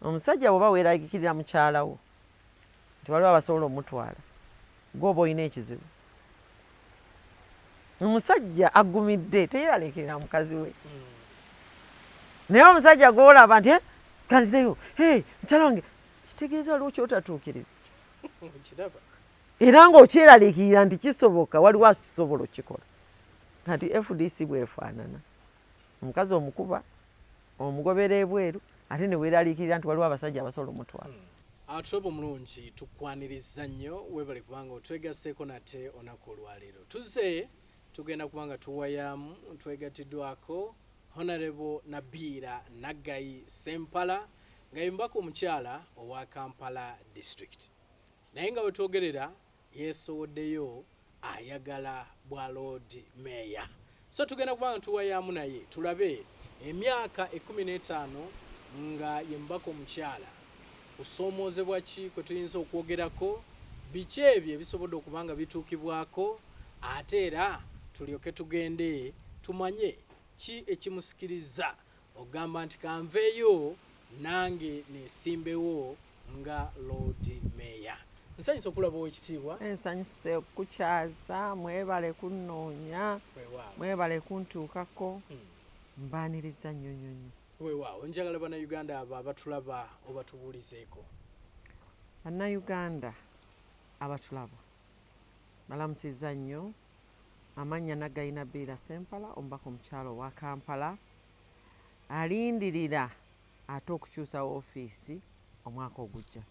omusajja bw'oba weeraliikirira mukyala wo nti waliwo abasobola omutwala gw'oba olina ekizibu. Omusajja agumidde teyeeraliikirira mukazi we. Naye omusajja gw'olaba nti kanzireyo mukyala wange kitegeeza waliwo kyotatuukiriza era ng'okyeraliikirira nti kisoboka waliwo akisobola okukikola. Kati FDC bwefaanana omukazi omukuba omugobera ebweru ate ne weeraliikirira nti waliwo abasajja abasobola omutwala. Atulobo mulungi tukwaniriza nnyo webale kubanga otwegasseeko nate olunaku olwaleero. Tuze tugenda kubanga tuwayamu twegatiddwako Honorable Nabiira Naggayi Sempala nga yembako omukyala owa Kampala District. Naye nga wetwogerera yeesowoddeyo ayagala bwa Lord Mayor. So tugenda kubanga tuwayamu naye tulabe emyaka 15 nga yembako omukyala kusoomozebwa ki kwe tuyinza okwogerako, biki ebyo ebisobodde okubanga bituukibwako, ate era tulyoke tugende tumanye ki ekimusikiriza ogamba nti kanveeyo nange nesimbewo nga Lord Mayor. Nsanyusa okulaba ow'ekitiibwa. Ensanyuse okukyaza, mwebale kunnoonya, mwebale kuntuukako, mbaaniriza nnyo nnyo nnyo. Weewaawo njagala bannayuganda abo abatulaba obatubuulizeeko. Bannayuganda abatulaba balamusizza nnyo. Amannya Naggayi Nabiira Sempala omubaka omukyala owa Kampala alindirira ate okukyusa woofiisi omwaka ogujja.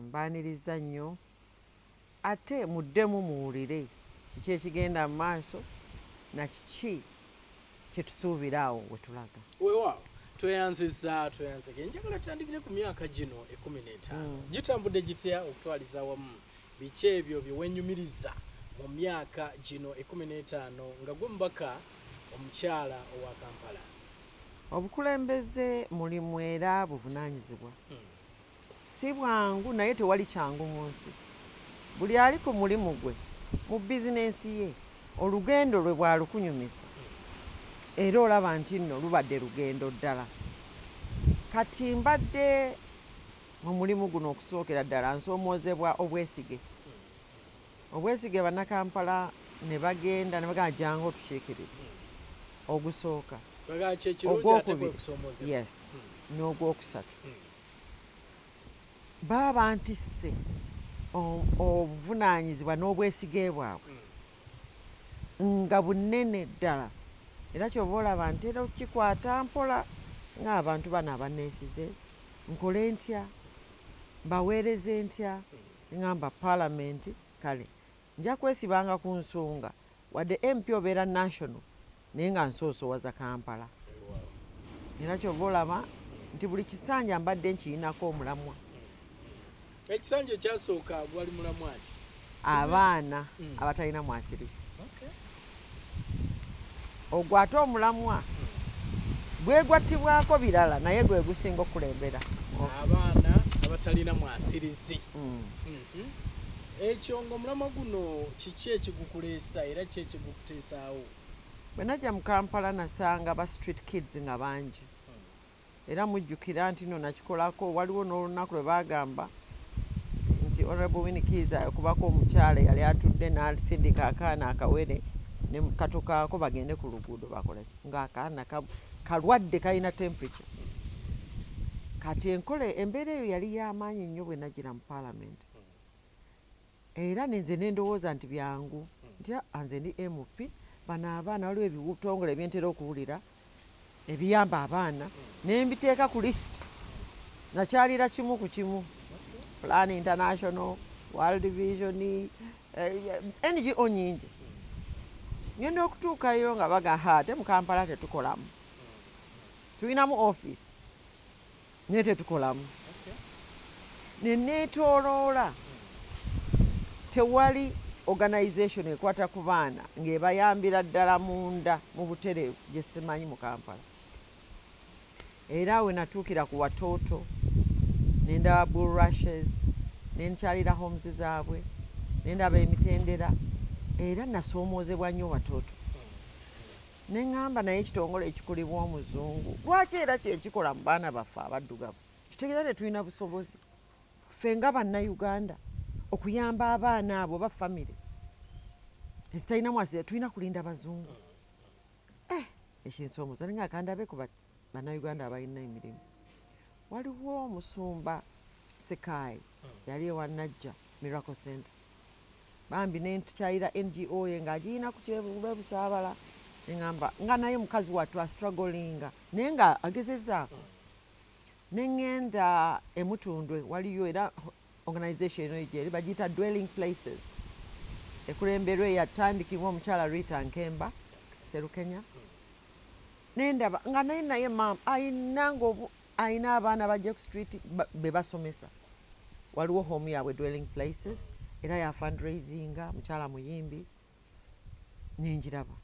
Mbaaniriza nnyo ate muddemu muwulire kiki ekigenda mu maaso na kiki kye tusuubira awo we tulaga. Weewaawo tweyanzizza njagala tutandikire ku myaka gino 15 gitambudde gitya okutwaliza wamu biki ebyo bye wenyumiriza mu myaka gino 15 nga gwe mubaka omukyala owa Kampala? Obukulembeze mulimu era buvunaanyizibwa. Si bwangu naye tewali kyangu mu nsi. Buli ali ku mulimu gwe mu bizinensi ye olugendo lwe bwalukunyumiza era olaba nti nno lubadde lugendo ddala. Kati mbadde mu mulimu guno okusookera ddala nsoomozebwa obwesige. Obwesige bannakampala ne bagenda ne bagamba jangu otukiikirire. Ogusooka ogwokubiri yes n'ogwokusatu baba ntisse obuvunaanyizibwa n'obwesige bwabwe nga bunene ddala era kyova olaba nti era kikwata mpola ng'abantu bano abaneesize nkole ntya mbaweereze ntya ngamba paalamenti kale nja kwesibanga ku nsonga wadde MP obeera national naye nga nsoosowaza Kampala era kyova olaba nti buli kisanja mbadde nkirinako omulamwa. Ekisanja ekyasooka gwali mulamwa ki? Abaana abatalina mwasirizi. Ogwo ate omulamwa gwegwattibwako birala naye gwe gusinga okulembera abaana abatalina mwasirizi. Ekyo ng'omulamwa guno kiki ekigukuleesa era ki ekigukuteesaawo? Bwe najja mu Kampala nasanga ba street kids nga bangi era mujjukira nti no nakikolako waliwo n'olunaku lwe baagamba nti Honorable Winikiza okubako omukyala yali atudde n'asindika akaana akawere ne katukaako bagende ku luguudo bakola ng'akaana kalwadde kalina temperature. Kati embeera eyo yali y'amaanyi nnyo bwe nagira mu paalamenti era nenze nendowooza nti byangu nti nze ndi MP bano abaana waliwo ebitongole ebyentera okuwulira ebiyamba abaana nembiteeka ku lisiti nakyalira kimu ku kimu Plan International, World Vision, NGO nyingi. Ngenda okutuukayo nga baga ate mu Kampala tetukolamu. Tulinamu office naye tetukolamu. Neneetooloola tewali organization ekwata ku baana ng'ebayambira ddala munda mu butere gye simanyi mu Kampala. Era we natuukira ku watoto nendaba bull rushes nenkyalira homes zaabwe nendaba emitendera era nasoomoozebwa nnyo watoto ne ŋŋamba naye ekitongole ekikulibwa omuzungu lwaki era kyekikola mu baana baffe abaddugavu kitegeeza tetulina busobozi ffe nga bannayuganda okuyamba abaana abo ba famire ezitalina mwasi tulina kulinda bazungu ekinsoomooza naye nga kandabe ku bannayuganda abalina emirimu. Waliwo omusumba Sekaayi yali ewannajja Miracle Center bambi nentukyayira NGO ye ng'agiyina ku kyebusaabala neŋŋamba nga naye mukazi wattu astrugglinga naye nga agezezzaako neŋŋenda emutundwe waliyo era organisation eno gyeri bagiyita dwelling places ekulemberwa yatandikibwa omukyala Rita Nkemba Serukenya nendaba nga naye maama ayina abaana bajja ku street be basomesa waliwo home yaabwe dwelling places era ya fundraisinga mukyala muyimbi nenjiraba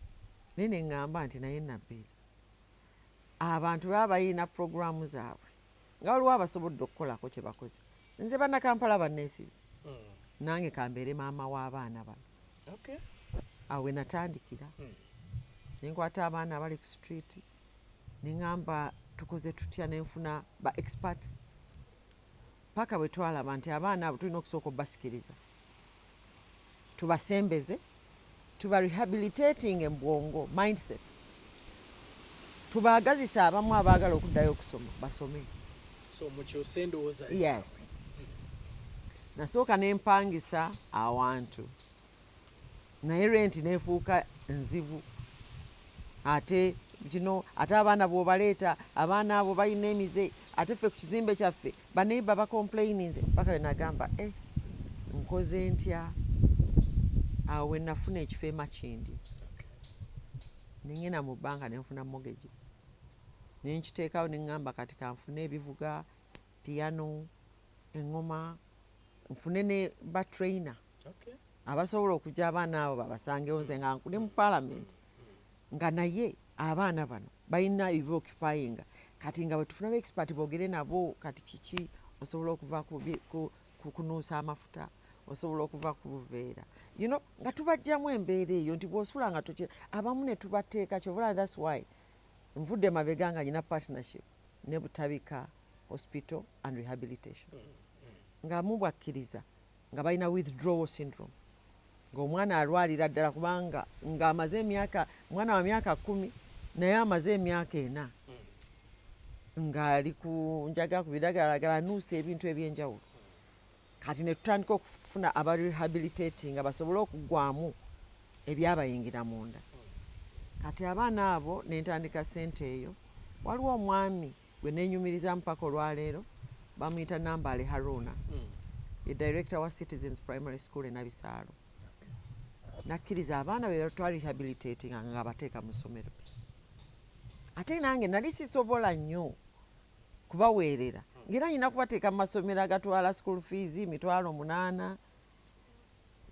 naye neŋŋamba nti naye nabbeera abantu baba bayina programu zaabwe nga waliwo abasobodde okukolako kye bakoze. Nze bannakampala banneesibiza nange kambeere maama w'abaana bano awo we natandikira nenkwata abaana abali ku street neŋŋamba tukoze tutya nenfuna ba experts paka bwe twalaba nti abaana abo tulina okusooka obasikiriza tubasembeze tuba rehabilitating embwongo mindset tubaagazisa abamu abaagala okuddayo okusoma basome. So mukyose endowooza yes nasooka nempangisa awantu naye renti nefuuka nzibu ate kino ate abaana bw'obaleeta abaana abo balina emize ate ffe ku kizimbe kyaffe baneiba bacomplaininze paka we nagamba nkoze ntya awo we nafuna ekifo emakindi nengenda mu bbanka nenfuna mortgage nenkiteekawo neŋŋamba kati kanfune ebivuga piano eŋŋoma nfune ne batrainer abasobola okujja abaana abo babasangewo nze nga nkuli mu parliament nga naye abaana bano balina ebibaokupayinga kati nga bwe tufuna ba expert boogere nabo kati kiki osobola okuva kunuusa amafuta osobola okuva ku buveera nga tubajjamu embeera eyo nti bw'osula nga tokira abamu ne tubateeka kyobula. That's why nvudde mabega nga nyina partnership ne Butabika Hospital and Rehabilitation nga mubwakkiriza nga balina withdrawal syndrome ng'omwana alwalira ddala kubanga ng'amaze mwana wa myaka 10 naye amaze emyaka 4 ng'ali ku njaga ku biragalalagala anuusa ebintu eby'enjawulo kati ne tutandika okufuna aba rehabilitating basobole okuggwamu ebyabayingira munda. Kati abaana abo nentandika ssente eyo. Waliwo omwami gwe neenyumiriza mpaka olwaleero bamuyita Nambale Haruna ye director wa Citizens Primary School e Nabisaalo nakkiriza abaana be twa rehabilitating nga bateeka mu ssomero ate nange nali sisobola nnyo kubaweerera ngera nyina kubateeka mu masomero agatwala school fees 8,000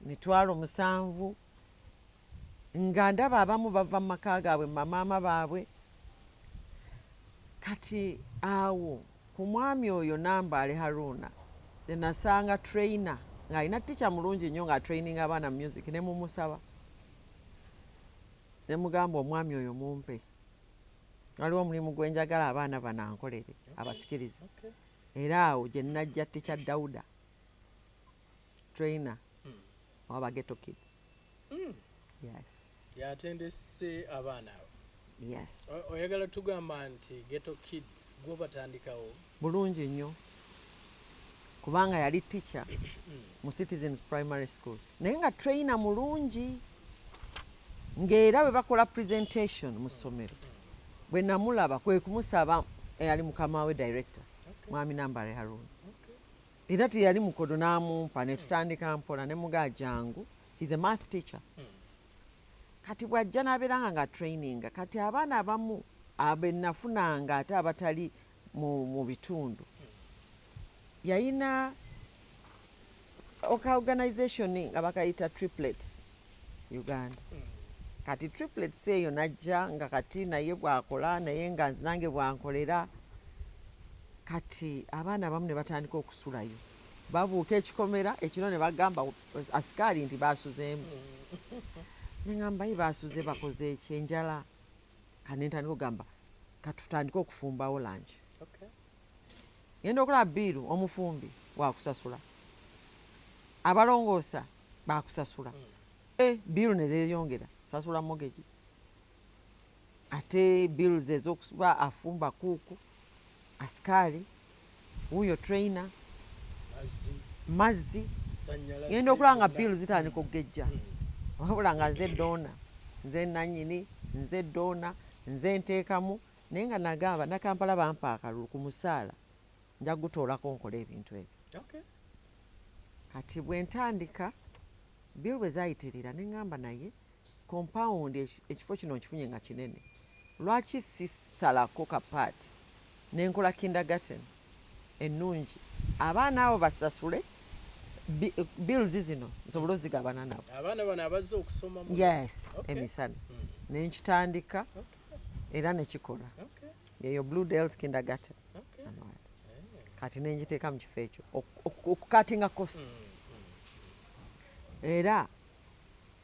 7,000 nga ndaba abamu bava mu maka gaabwe maama baabwe. Kati awo ku mwami oyo Nambale Haruna nasanga trainer ng'alina teacher mulungi nnyo nga training abaana music ne mumusaba ne mugamba omwami oyo mumpe waliwo omulimu gwe njagala abaana banankolere abasikirize era awo gye najja teacher Dauda trainer waba ghetto kids. Yes. Yatendese abaana. Yes. Oyagala tugamba nti ghetto kids gwobatandikawo bulungi nnyo kubanga yali teacher mu Citizens Primary School naye nga trainer mulungi ng'era bwe bakola presentation mu ssomero bwe namulaba kwe kumusaba eyali mukama we director mwami Nambale Haruna era teyali mukodo n'amumpa ne tutandika mpola ne muga jangu he's a math teacher. Kati bw'ajja n'abeeranga nga training kati abaana abamu abe nafunanga ate abatali mu bitundu yayina organization nga bakayita triplets Uganda. Kati triplets eyo najja nga kati naye bwakola naye nga nange bwankolera kati abaana abamu ne batandika okusulayo babuuka ekikomera ekiro ne bagamba asikaali nti baasuzeemu neŋŋamba ye baasuze bakoze ekyenjala kane ntandika okugamba katutandika okufumbawo langi. Okay. Ngenda okulaba biiru omufumbi wakusasula, abalongoosa bakusasula. Biiru ne zeeyongera, sasula mortgage. Ate bills ez'okuba afumba kuuku, asikaali, wuuyo trainer, mazzi. Ngenda okulaba nga bills zitandika okugejja. Wabula nga nze doona, nze nannyini, nze doona, nze nteekamu, naye nga nagamba na Kampala bampa akalulu ku musaala nja gutoolako nkola ebintu ebyo. Okay. Kati bwe ntandika bill bwe zaayitirira ne ŋŋamba naye compound ekifo kino nkifunye nga kinene, lwaki sisalako kapaati ne nkola kindergarten ennungi, abaana abo basasule bills zino nsobole ozigabana nabo. Abaana bano abazze okusoma mu. Yes, emisana. Ne nkitandika era ne kikola. Yeyo Blue Dales kindergarten. Kati ne ngiteeka mu kifo ekyo okukatinga costs. Era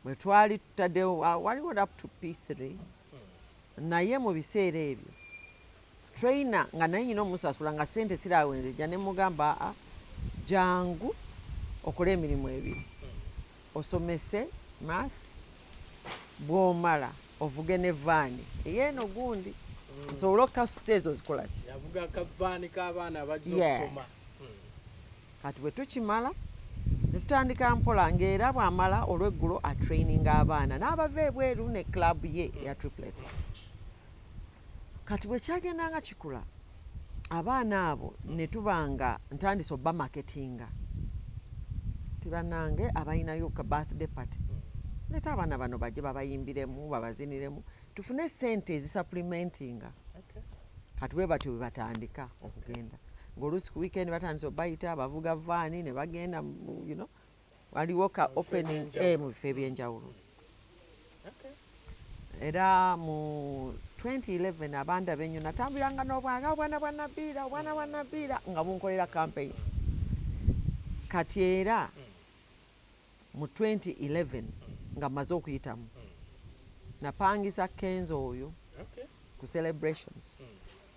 bwe twali tutaddewo waliwo up to P3 naye mu biseera ebyo trainer nga naye nyina omusasula nga ssente sirawenzeja ne mugamba jangu okole emirimu ebiri, osomese math, bw'omala ovuge ne vaani yeeno gundi nsobole okukasusa ezo zikola ki. Yavuga akavaani k'abaana abajja okusoma. Kati bwe tukimala ne tutandika mpola ng'era bw'amala olw'eggulo atraininga abaana n'abava ebweru ne club ye ya triplets. Kati bwe kyagendanga kikula abaana abo ne tubanga ntandise obba marketinga. Tibannange abalinayo ka birthday party, leeta abaana bano bajje babayimbiremu babaziniremu tufune sente ezisupplementinga. Kati bwe batyo bwe batandika okugenda ng'oluusi ku weekend batandise obayita bavuga vaani ne bagenda waliwo ka opening mu bifo ebyenjawulo. Era mu 2011 abandaba ennyo natambuliranga n'obwana bwa Nabiira nga bunkolera campaign. Kati era mu 2011 nga mmaze okuyitamu napangisa Kenzo oyo ku celebrations,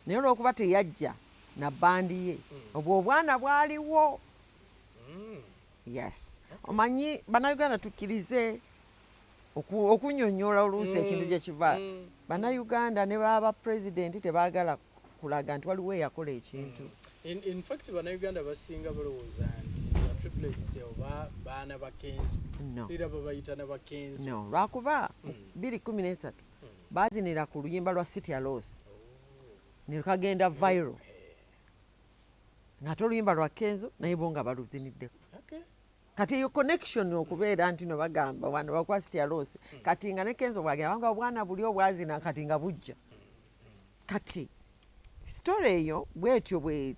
naye olw'okuba teyajja na bandi ye obwo obwana bwaliwo. Yes, omanyi bannayuganda tukkirize okunnyonnyola oluusi ekintu gye kiva. Bannayuganda ne baba pulezidenti tebaagala kulaga nti waliwo eyakola ekintu. In fact bannayuganda basinga balowooza nti triplets oba baana ba Kenzo. Era babayita na ba Kenzo. No, lwakuba 2013 baazinira ku luyimba lwa City Alos ne lukagenda viral ng'ate oluyimba lwa Kenzo naye bo nga baluziniddeko. Kati eyo connection okubeera nti no bagamba wano bakwa City Alos kati nga ne Kenzo bwagenda banga obwana buli obwazina kati nga bujja. Kati story eyo bwetyo bwe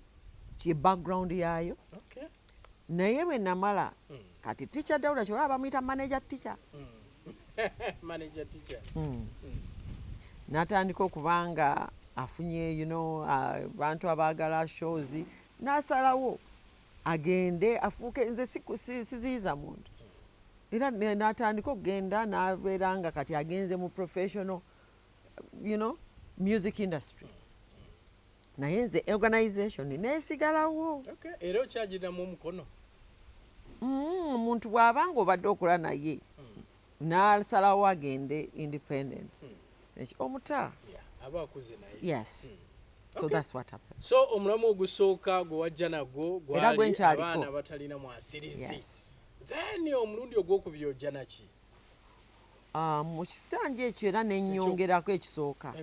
ki background yayo. Naye bwe namala kati teacher Dawula kyolaba bamuyita manager teacher. Manager teacher. Natandika okubanga afunye bantu abaagala shows n'asalawo agende afuuke nze siziyiza muntu. Era n'atandika okugenda n'abeera nga kati agenze mu professional music industry. Naye nze organization neesigalawo. Era okyagiramu omukono. Omuntu bw'abanga obadde okola naye n'asalawo agende independent. Omuta aba akuze naye. Yes. So that's what happened. So omulamu ogusooka gwe wajja nagwo gwali abaana batalina mwasirizi. Then omulundi ogwokubiri ojja naki? Mu kisanja ekyo era nennyongerako ekisooka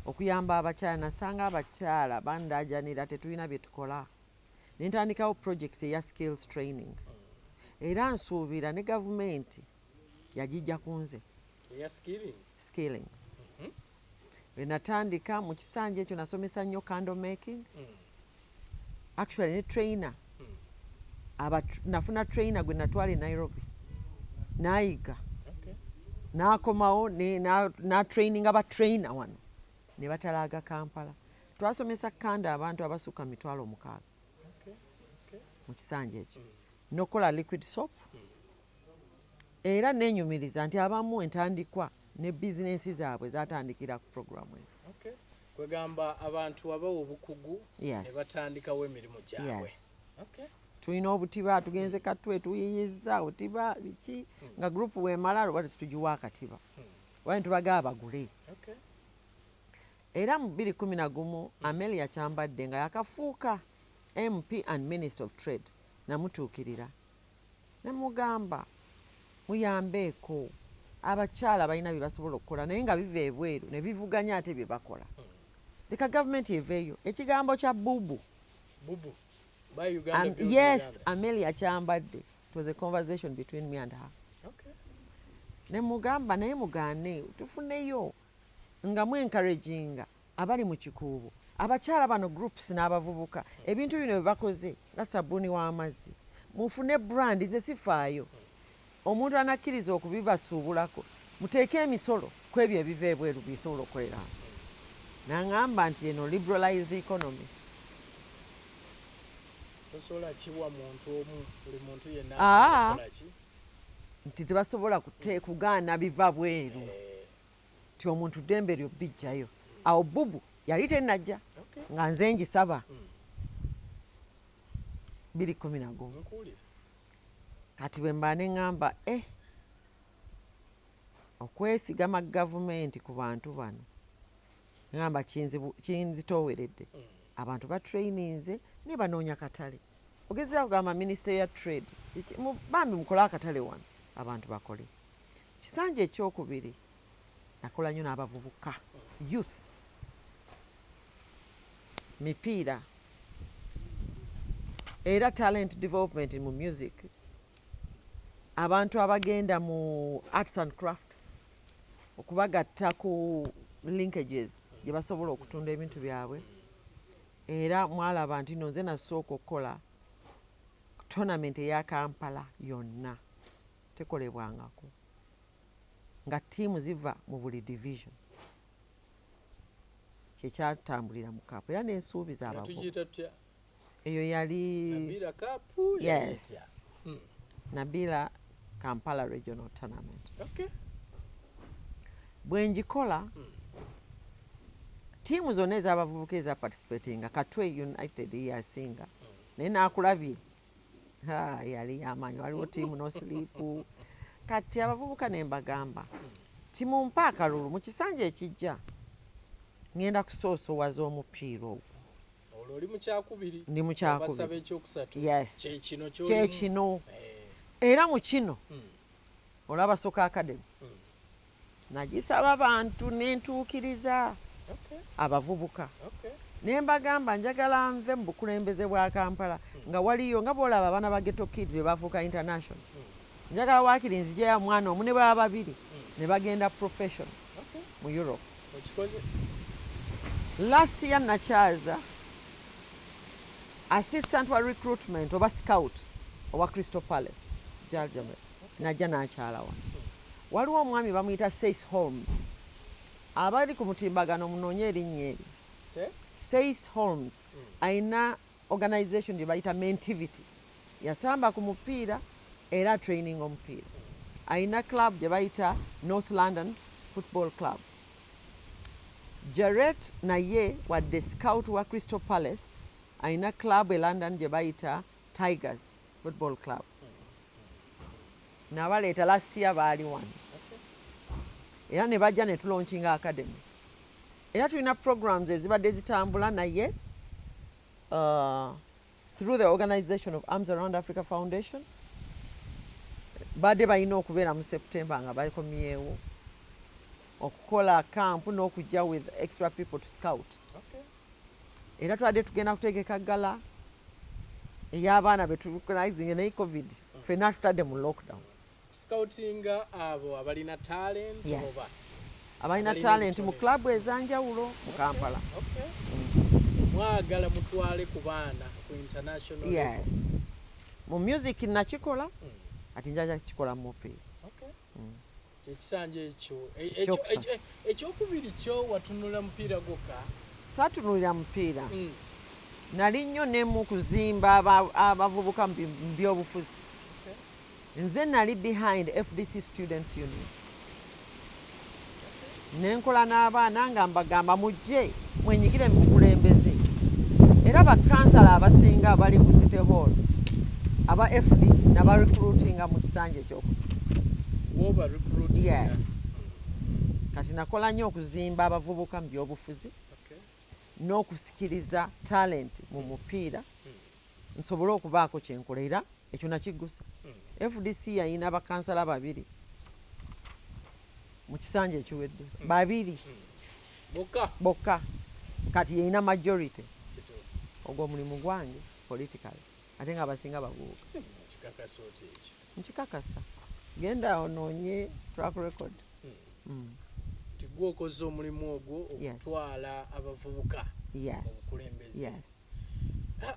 okuyamba abakyala. Nasanga abakyala bandaajanira tetulina bye tukola. Ne ntandikawo projects eya skills training. Era nsuubira ne gavumenti yagijja ku nze. Eya skilling. Bwe natandika mu kisanja ekyo nasomesa nnyo candle making. Actually ne trainer. Nafuna trainer gwe natwala e Nairobi. Nayiga. N'akomawo na training aba trainer wano. Ne batalaaga Kampala. Twasomesa kanda abantu abasukka 6,000 mu kisanja ekyo. Nokola liquid soap. Era nenyumiriza nti abamu entandikwa ne bizinensi zaabwe zatandikira ku programu eyo. Okay. Kwegamba abantu abawo obukugu Yes. ne batandikawo emirimu gyabwe. Yes. Okay. Tulina obutiba tugenze katwe tuyiyizza obutiba biki nga group wemala lwati situgiwa akatiba wali tubagaba bagule. Okay. Era mu 2011 Amelia Kyambadde nga yakafuuka MP and Minister of Trade namutuukirira namugamba muyambeeko abakyala balina bye basobola okukola naye nga biva ebweru ne bivuganya ate bye bakola. Leka gavumenti eveeyo ekigambo kya bubu. Bubu. By Uganda. Yes, Amelia Kyambadde. It was a conversation between me and her. Okay. Ne mugamba naye mugaane tufuneyo nga mu encouraginga abali mu kikuubo abakyala bano groups n'abavubuka ebintu bino bye bakoze nga sabbuuni w'amazzi mufune brand nze sifaayo omuntu anakkiriza okubibasuubulako muteeke emisolo ku ebyo ebiva ebweru bisobola okukolera naŋŋamba nti eno liberalized economy osobola kiwa muntu omu buli muntu yenna Ah. asobola ki nti tebasobola kugaana biva bweru ti omuntu ddembe lyo bijjayo awo bubu yali tennajja Okay. nga nze ngisaba 2011 nkuwulira kati bwe mba ne ŋŋamba okwesigama gavumenti ku bantu bano ŋŋamba kinzitooweredde abantu batraininze ne banoonya katale ogezeako kugamba minisita ya trade bambi mukole akatale wano abantu bakole. Kisanja ekyokubiri nakola nnyo n'abavubuka youth mipiira era talent development mu music abantu abagenda mu arts and crafts okubagatta ku linkages gye basobola okutunda ebintu byabwe. Era mwalaba nti nze nasooka okukola tournament eya Kampala yonna tekolebwangako nga ttiimu ziva mu buli division kyekyatambulira mu kaapu era n'ensuubiza abavubuka. tugiyita tutya Eyo yali Nabira Cup. yes Nabila Kampala Regional Tournament. Okay. Bwe njikola ttiimu zonna ez'abavubuka ezaparticipatinga Katwe United yasinga naye naakulabye yali yamaanyi waliwo ttiimu nosiliipu kati abavubuka ne mbagamba timumpa akalulu mu kisanja ekijja ŋŋenda kusoosowaza omupiira ogwo. Olwo oli mu kyakubiri. Ndi mu kyakubiri. Basaba ekyokusatu. Yes. Kye kino. Era mu kino olaba Soka Academy nagisaba abantu n'entuukiriza abavubuka ne mbagamba njagala nve mu bukulembeze bwa Kampala nga waliyo nga bw'olaba abaana ba Ghetto Kids be bafuuka international njagala waakiri nzijayo mwana omu ne baba babiri ne bagenda professional mu Europe. Last year nakyaza assistant wa recruitment oba scout owa Crystal Palace Jaljame najja n'akyalawa. Waliwo omwami bamuyita Sace Holmes abali ku mutimbagano munoonye erinnya eri Sace Holmes ayina organization gye bayita Mentivity yasamba ku mupiira era training omupiira. Ayina club gye bayita North London Football Club. Jarrett naye wadde scout wa Crystal Palace ayina club e London gye bayita Tigers Football Club. Nabaleeta last year baali wano era ne bajja ne tulaunchinga academy. Era tulina programs ezibadde zitambula naye through the organization of Arms Around Africa Foundation badde balina okubeera mu September nga bakomyewo okukola camp n'okujja with extra people to scout. Era twadde tugenda kutegeka ggala ey'abaana betuorganizing ne COVID ffenna tutadde mu lockdown. Scouting abo abalina talent oba abalina talent mu club ezanjawulo mu Kampala. Mwagala mutwale ku baana ku international. Yes. Mu music nakikola ati njaja kikola mu mupiira. Ekisanja ekyokubiri kyo watunula mupiira gokka. Saatunulira mupiira. Nali nnyo ne mu kuzimba abavubuka mu byobufuzi. Nze nali behind FDC Students Union. nenkola n'abaana nga mbagamba mujje mwenyigire mu bukulembeze era bakansala abasinga bali ku City Hall aba FDC naba recruitinga mu kisanje woba recruiting yes kati nakola nnyo okuzimba abavubuka mu byobufuzi n'okusikiriza talent mu mupiira nsobole okubaako kyenkolera ekyo nakigusa FDC yayina bakansala babiri mu kisanje ekiwedde babiri bokka kati yayina majority ogwo omulimu gwange politically ate nga abasinga bavubuka nkikakasa genda onoonye track record tigwokoze omulimu ogwo okutwala abavubuka obukulembeze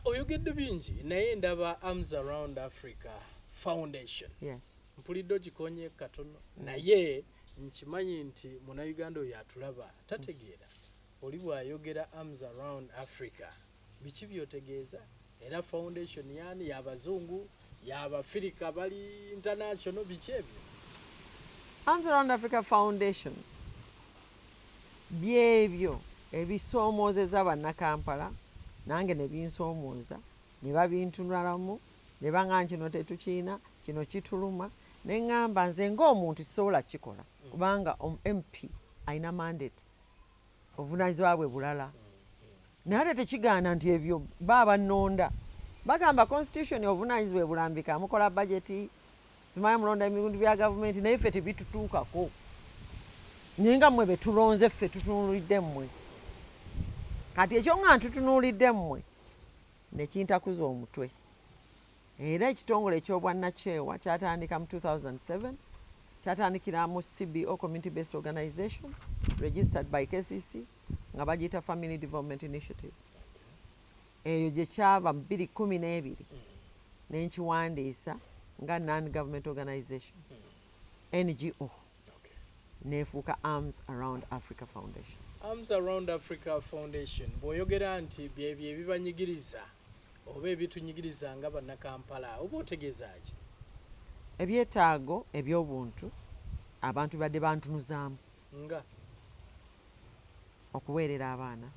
oyogedde bingi naye ndaba Arms Around Africa Foundation mpulidde ogikonye katono naye nkimanyi nti munnayuganda oyo atulaba tategeera oli bw'ayogera Arms Around Africa biki byotegeeza era foundation yani y'abazungu y'abafirika bali international biki ebyo Arms Around Africa Foundation byebyo ebisoomozeza bannakampala nange ne binsoomooza ne babintunulamu ne baŋŋamba kino tetukiina kino kituluma ne ŋŋamba nze ng'omuntu sisobola kikola kubanga MP alina mandate obuvunaanyizibwa bwe bulala naye ate tekigaana nti ebyo baba nnonda bagamba constitution obuvunaanyizibwa bwe bulambika mukola budgeti simanyi mulonda emirundi bya gavumenti naye ffe tebitutuukako naye nga mmwe betulonze ffe tutunuulidde mmwe kati ekyo nga ntutunuulidde mmwe ne kintakuza omutwe era ekitongole eky'obwannakyewa kyatandika mu 2007 kyatandikira mu CBO Community Based Organization registered by KCC nga bagiyita Family Development Initiative eyo gye kyava mu 2012 nenkiwandiisa nga non-government organization NGO nefuuka Arms Around Africa Foundation. Arms Around Africa Foundation bw'oyogera nti byebyo ebibanyigiriza oba ebitunyigiriza nga bannakampala oba otegeeza ki? Ebyetaago eby'obuntu abantu badde bantunuzaamu nga okuweerera abaana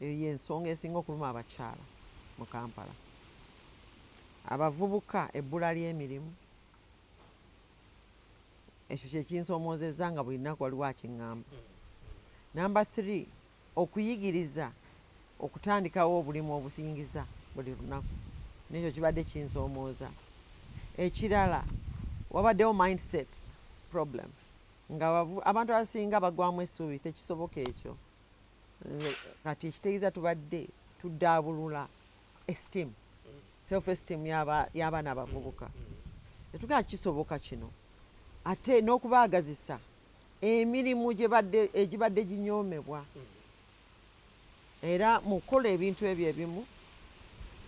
eyo y'ensonga esinga okuluma abakyala mu Kampala abavubuka ebbula ly'emirimu ekyo kye kinsoomozezza nga buli nnaku waliwo akiŋŋamba. Number 3 okuyigiriza okutandikawo obulimu obusingiza buli lunaku n'ekyo kibadde kinsoomooza. Ekirala wabaddewo mindset problem nga abantu abasinga bagwamu essuubi tekisoboka ekyo kati ekitegeeza tubadde tuddaabulula esteem self esteem y'abaana abavubuka tetugamba kisoboka kino ate n'okubaagazisa emirimu egibadde ginyoomebwa era mu kukola ebintu ebyo ebimu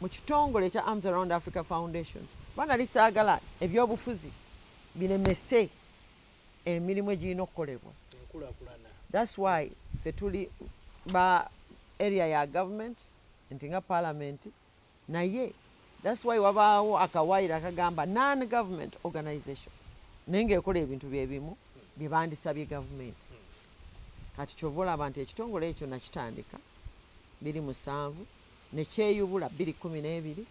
mu kitongole ekya Arms Around Africa Foundation bana lisaagala ebyobufuzi biremese emirimu egirina okukolebwa. That's why ffe tuli ba area ya government nti nga parliament naye that's why wabaawo akawaayiro akagamba non-government organization naye ng'ekola ebintu byebimu bye bandisabye gavumenti. Kati kyova olaba nti ekitongole ekyo nakitandika 2007 ne kyeyubula 2012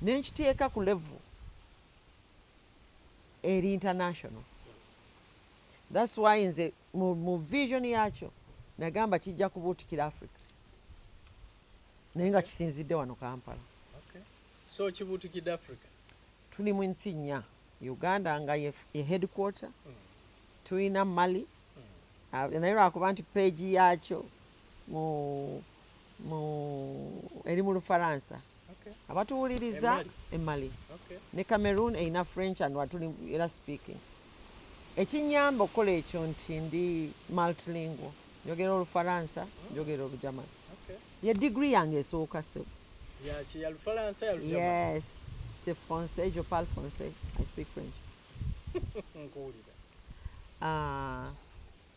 nenkiteeka ku level eri international. That's why nze mu vision yakyo nagamba kijja kubuutikira Africa naye nga kisinzidde wano Kampala. So kibuutikidde Africa tuli mu nsi nnya Uganda nga ye headquarter tulina Mali naye lwakuba nti page yakyo eri mu Lufalansa abatuwuliriza Mali ne Cameroon erina French and watuli era speaking. Ekinyamba okukola ekyo nti ndi multilingual njogera Olufalansa njogera Olujamani. Ye degree yange esooka sebo. Ya Lufalansa ya Lujamani. Yes, c'est français, je parle français, I speak French.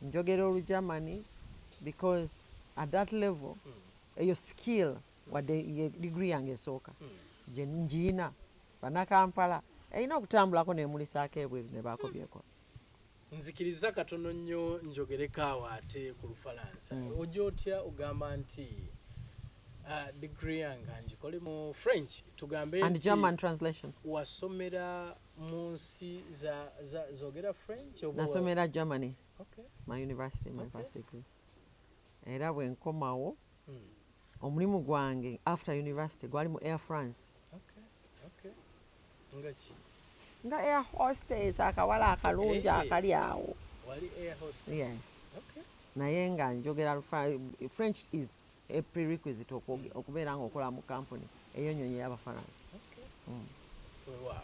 Njogera Olujamani because at that level your skill wadde degree yange esooka gye ngiina bannakampala erina okutambulako nemulisaako ebweru ne baako byekola. nzikiriza katono nnyo njogereko awo ate ku Lufalansa. Ojja otya ogamba nti degree yange ngikole mu French tugambe and German translation. Wasomera mu nsi zogera French oba Nasomera Germany. Okay. My university, my first degree. Era bwe nkomawo omulimu gwange after university gwali mu Air France. Okay. Ngachi. Nga air hostess akawala akalungi akali awo. Wali air hostess. Yes. Okay. Naye nga njogera French is a prerequisite okubeera nga okola mu company eyonyonyi y'Abafaransa. Wow.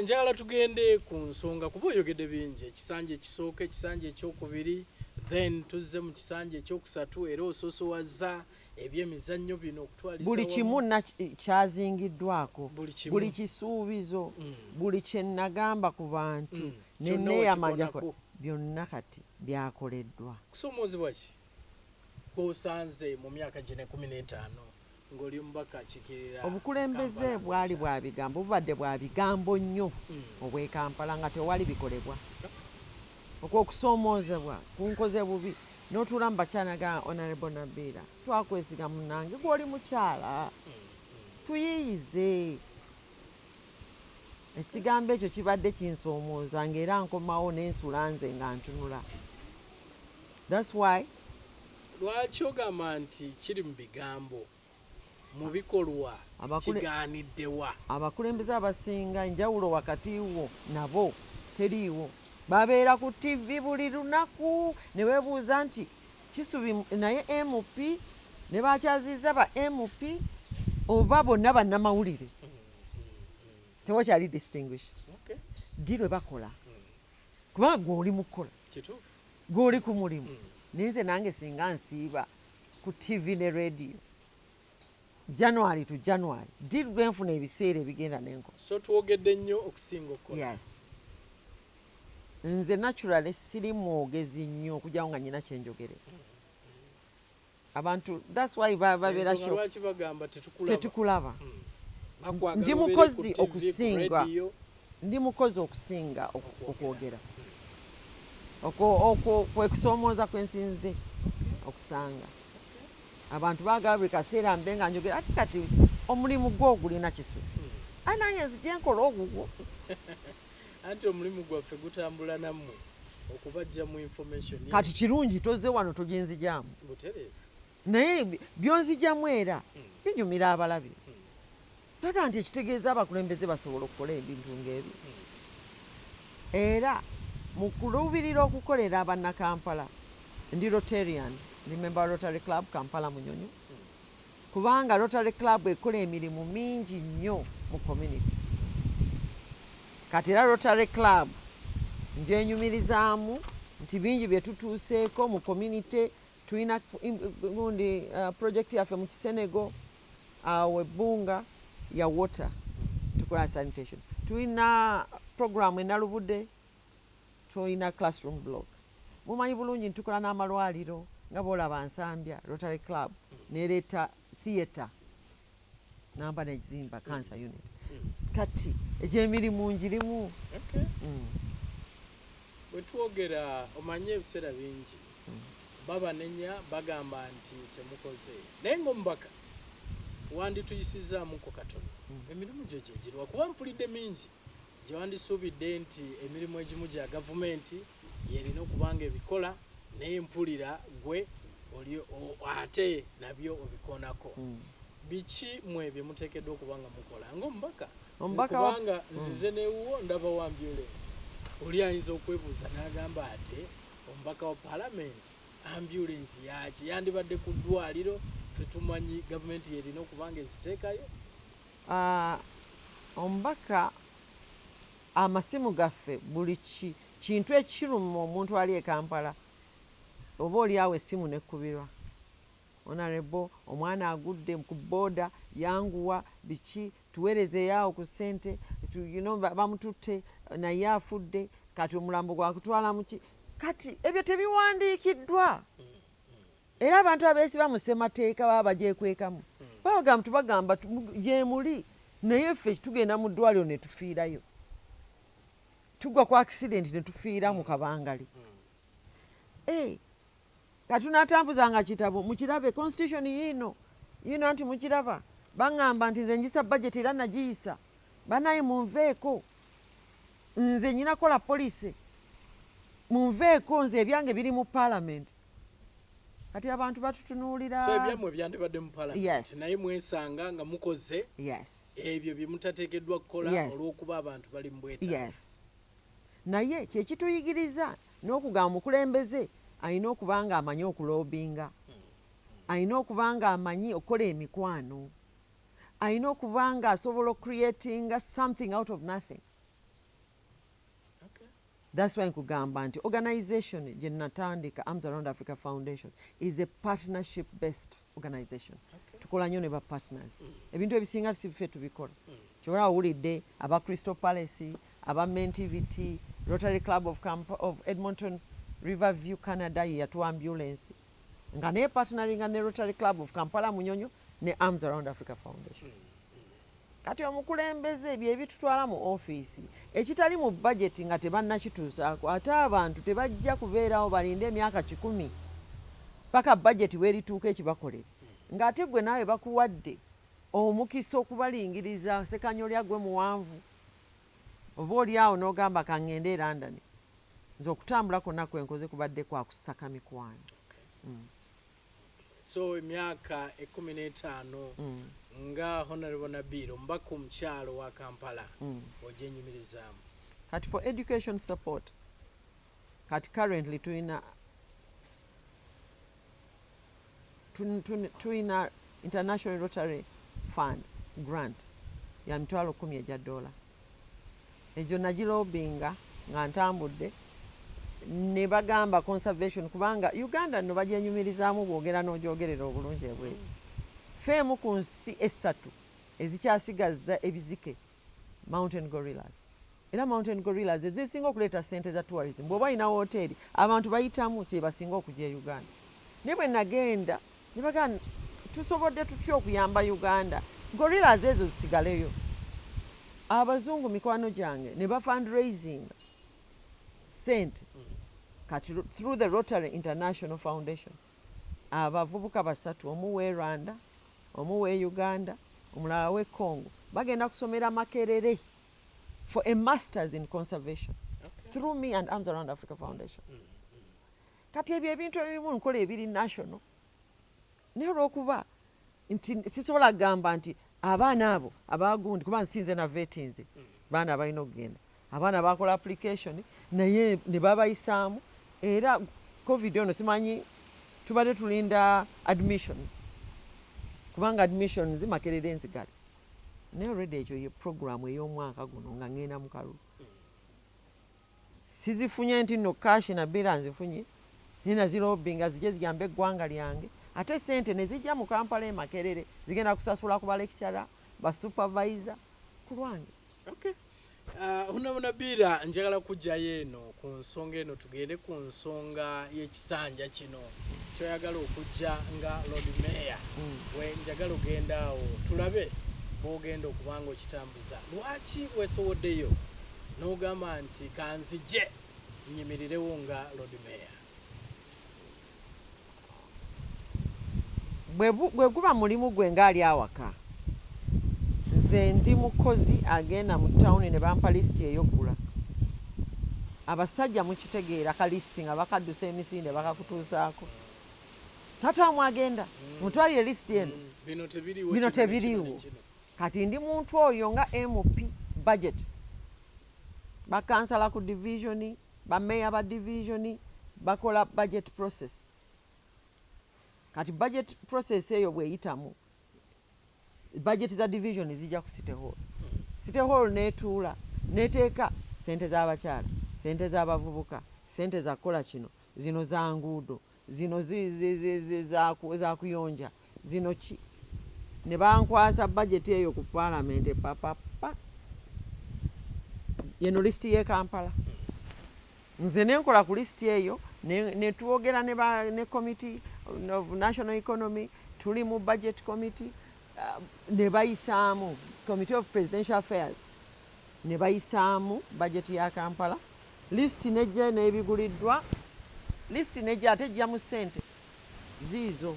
Njagala tugende ku nsonga kuba oyogedde bingi, ekisanja ekisooka, ekisanja ekyokubiri, then tuzze mu kisanja ekyokusatu era osoosowaza ebyemizannyo bino okutwaliza buli kimu kyazingiddwako, buli kisuubizo, buli kye nagamba ku bantu neneeyamanja byonna kati byakoleddwa. Kusomoozebwa ki kw'osanze mu myaka gino 15 ng'oli omubaka akiikirira obukulembeze bwali bwa bigambo, bubadde bwa bigambo nnyo obw'e Kampala nga tewali bikolebwa. Okw'okusoomoozebwa kunkoze bubi n'otuula mu bakyanaga Honorable Nabiira twakwesiga munnange gw'oli mukyala tuyiyize. Ekigambo ekyo kibadde kinsoomooza ng'era nkomawo n'ensula nze nga ntunula. That's why lwaki ogamba nti kiri mu bigambo mu bikolwa kigaaniddewa? Abakulembeze abasinga enjawulo wakati wo nabo teriiwo. Babeera ku TV buli lunaku ne weebuuza nti Kisubi naye MP ne bakyaziza ba MP oba bonna bannamawulire tewakyali distinguish. Ddi lwe bakola kubanga gw'oli mu kukola gw'oli ku mulimu. Naye nze nange singa nsiiba ku TV ne radio January to January ddi lwenfuna ebiseera ebigenda n'enkola. So twogedde nnyo okusinga okukola. Yes. Nze naturally siri mwogezi nnyo okujjawo nga nyina kyenjogere. Abantu that's why babeera sho lwaki bagamba tetukulaba. Ndi mukozi okusinga. Ndi mukozi okusinga okwogera. Kwekusoomooza kwensinze okusanga. Abantu baagala buli kaseera mbe nga njogera ati kati omulimu gwo gulina Kisubi. Nange nzija nkola ogugwo. Anti omulimu gwaffe gutambula nammwe okubajja mu information. Kati kirungi tozze wano toginzijamu. Naye byonzijamu era binyumira abalabi. Baga nti ekitegeeza abakulembeze basobola okukola ebintu ng'ebyo. Era mu kulubirira okukolera abannakampala ndi Rotarian, remember Rotary Club Kampala Munyonyo, kubanga Rotary Club ekola emirimu mingi nnyo mu community. Kati era Rotary Club njenyumirizaamu nti bingi bye tutuuseeko mu community. Tulina gundi project yaffe mu Kisenego Ebbunga ya water tukola sanitation. Tulina program enalubudde, tulina classroom block. Mumanyi bulungi tukola n'amalwaliro nga boolaba Nsambya Rotary Club nereeta theatre namba n'ekizimba cancer unit. Kati egy'emirimu ngirimu. Bwe twogera omanye ebiseera bingi baba nenya bagamba nti temukoze, naye ng'omubaka wandituyisizaamuko katono emirimu gyo gyegirwa kuba mpulidde mingi gye wandisuubidde nti emirimu egimu gya gavumenti yerina okubanga ebikola naye mpulira gwe ate nabyo obikonako. Biki mwe bye muteekeddwa okubanga mukola ng'omubaka? Kubanga nzize neewuwo ndaba wa ambulance oli ayinza okwebuuza n'agamba ate omubaka wa palamenti ambulance yaki yandibadde ku ddwaliro ffe tumanyi gavumenti yerina okubanga eziteekayo. Omubaka amasimu gaffe buli kintu ekiruma omuntu ali e Kampala oba oli awo essimu nekkubirwa. Honorable omwana agudde ku booda yanguwa biki tuweerezeeyo ku ssente bamututte naye afudde kati omulambo gwakutwala muki. Kati ebyo tebiwandiikiddwa era abantu abeesiba mu ssemateeka baba bagyekwekamu babagamba tubagamba gye muli naye ffe tugenda mu ddwaliro ne tufiirayo. tugwa ku accident ne tufiira mu kabangali katunatambuzanga kitabo mukirabe constitution yino nti mukiraba baŋŋamba nti nze njisa budget era nagiyisa banaye munveeko nze nyina kola police munveeko nze ebyange biri mu parliament kati abantu batutunuulira so ebyamwe byandibadde mu parliament Yes. naye mwesanga nga mukoze yes ebyo bye mutateekeddwa kukola Yes. olw'okuba abantu bali mu bwetaavu. yes naye kyekituyigiriza n'okugamba omukulembeze alina okuba nga amanyi okuloobinga alina okuba nga amanyi okukola emikwano alina okuba nga asobola ocreatinga something out of nothing. Okay. That's why nkugamba nti organization gye natandika Arms Around Africa Foundation is a partnership based organization. Okay. Tukola nnyo ne ba partners. Ebintu ebisinga si ffe tubikola. Kyobala owulidde aba Crystal Palace, aba Main TVT, Rotary Club of Edmonton, Riverview, Canada ye yatuwa ambulance. Nga ne partneringa ne Rotary Club of Kampala Munyonyo ne Arms Around Africa Foundation. Kati omukulembeze bye bitutwala mu ofiisi ekitali mu budget nga tebannakituusaako ate abantu tebajja kubeerawo balinde emyaka 10 paka budget weerituuka ekibakolere ng'ate gwe naawe bakuwadde omukisa okubalingiriza sekanyolya gwe muwanvu oba oli awo n'ogamba kaŋŋende e London nze okutambula kwonna kwe nkoze kubadde kwa kusaka mikwano. So emyaka 15 nga Honorable Nabiru mbaka omukyalo wa Kampala ogyenyumirizaamu. Kati for education support kati currently tuina International Rotary Fund grant ya $10,000 egya dola egyo nagilobinga nga ntambudde ne bagamba conservation kubanga Uganda nno bagyenyumirizaamu bwogera n'ogyogerera obulungi ebweru feemu ku nsi 3 ezikyasigaza ebizike mountain gorillas era mountain gorillas ezisinga okuleeta ssente za tourism bw'oba olina woteeri abantu bayitamu kye basinga okujja e Uganda ne bwe nagenda ne bagamba tusobodde tutya okuyamba Uganda gorillas ezo zisigaleyo abazungu mikwano gyange ne ba fundraising sente kati through the Rotary International Foundation abavubuka 3 omu w'e Rwanda omu w'e Uganda omulala w'e Congo bagenda kusomera Makerere for a masters in conservation through me and Arms Around Africa Foundation. Kati ebyo ebintu ebimu nkola ebiri national naye olw'okuba nti sisobola kugamba nti abaana abo abagundi kuba nsinze na vetinze baana abalina okugenda abaana bakola application naye ne babayisaamu era covid ono simanyi tubadde tulinda admissions kubanga admissions Makerere nzigale naye already ekyo ye program ey'omwaka guno nga ngenda mu kalulu sizifunye nti nno cash na bira nzifunye naye nazirobinga zijje ziyambe eggwanga lyange ate sente ne zijja mu Kampala e Makerere zigenda kusasula ku balekitara ba supervisor ku lwange. Okay. Honorable Nabiru njagala kujjayo eno ku nsonga eno tugende ku nsonga y'ekisanja kino kyoyagala okujja nga Lord Mayor we njagala ogenda awo tulabe bw'ogenda okubanga okitambuza lwaki weesowoddeyo n'ogamba nti kanzije nnyimirirewo nga Lord Mayor. Bwe guba mulimu gwe ng'ali awaka nze ndi mukozi agenda mu tawuni ne bampa lisiti ey'oggula abasajja mukitegeera ka lisiti nga bakaddusa emisinde bakakutuusaako tataamu agenda mutwalire lisiti eno bino tebiriiwo kati ndi muntu oyo nga MP budget bakansala ku divisioni bameya ba divisioni bakola budget process kati budget process eyo bweyitamu budget za division zijja ku City Hall netuula neteeka sente z'abakyala sente z'abavubuka sente za kola kino zino za nguudo zino za kuyonja zino ki ne bankwasa budget eyo ku parliament papapa yeno listi ye Kampala nze nenkola ku listi eyo netwogera ne committee of national economy tuli mu budget committee ne bayisaamu committee of presidential affairs ne bayisaamu bajeti ya Kampala, lisiti nejja n'ebiguliddwa, lisiti nejja ate ejja mu ssente ziizo.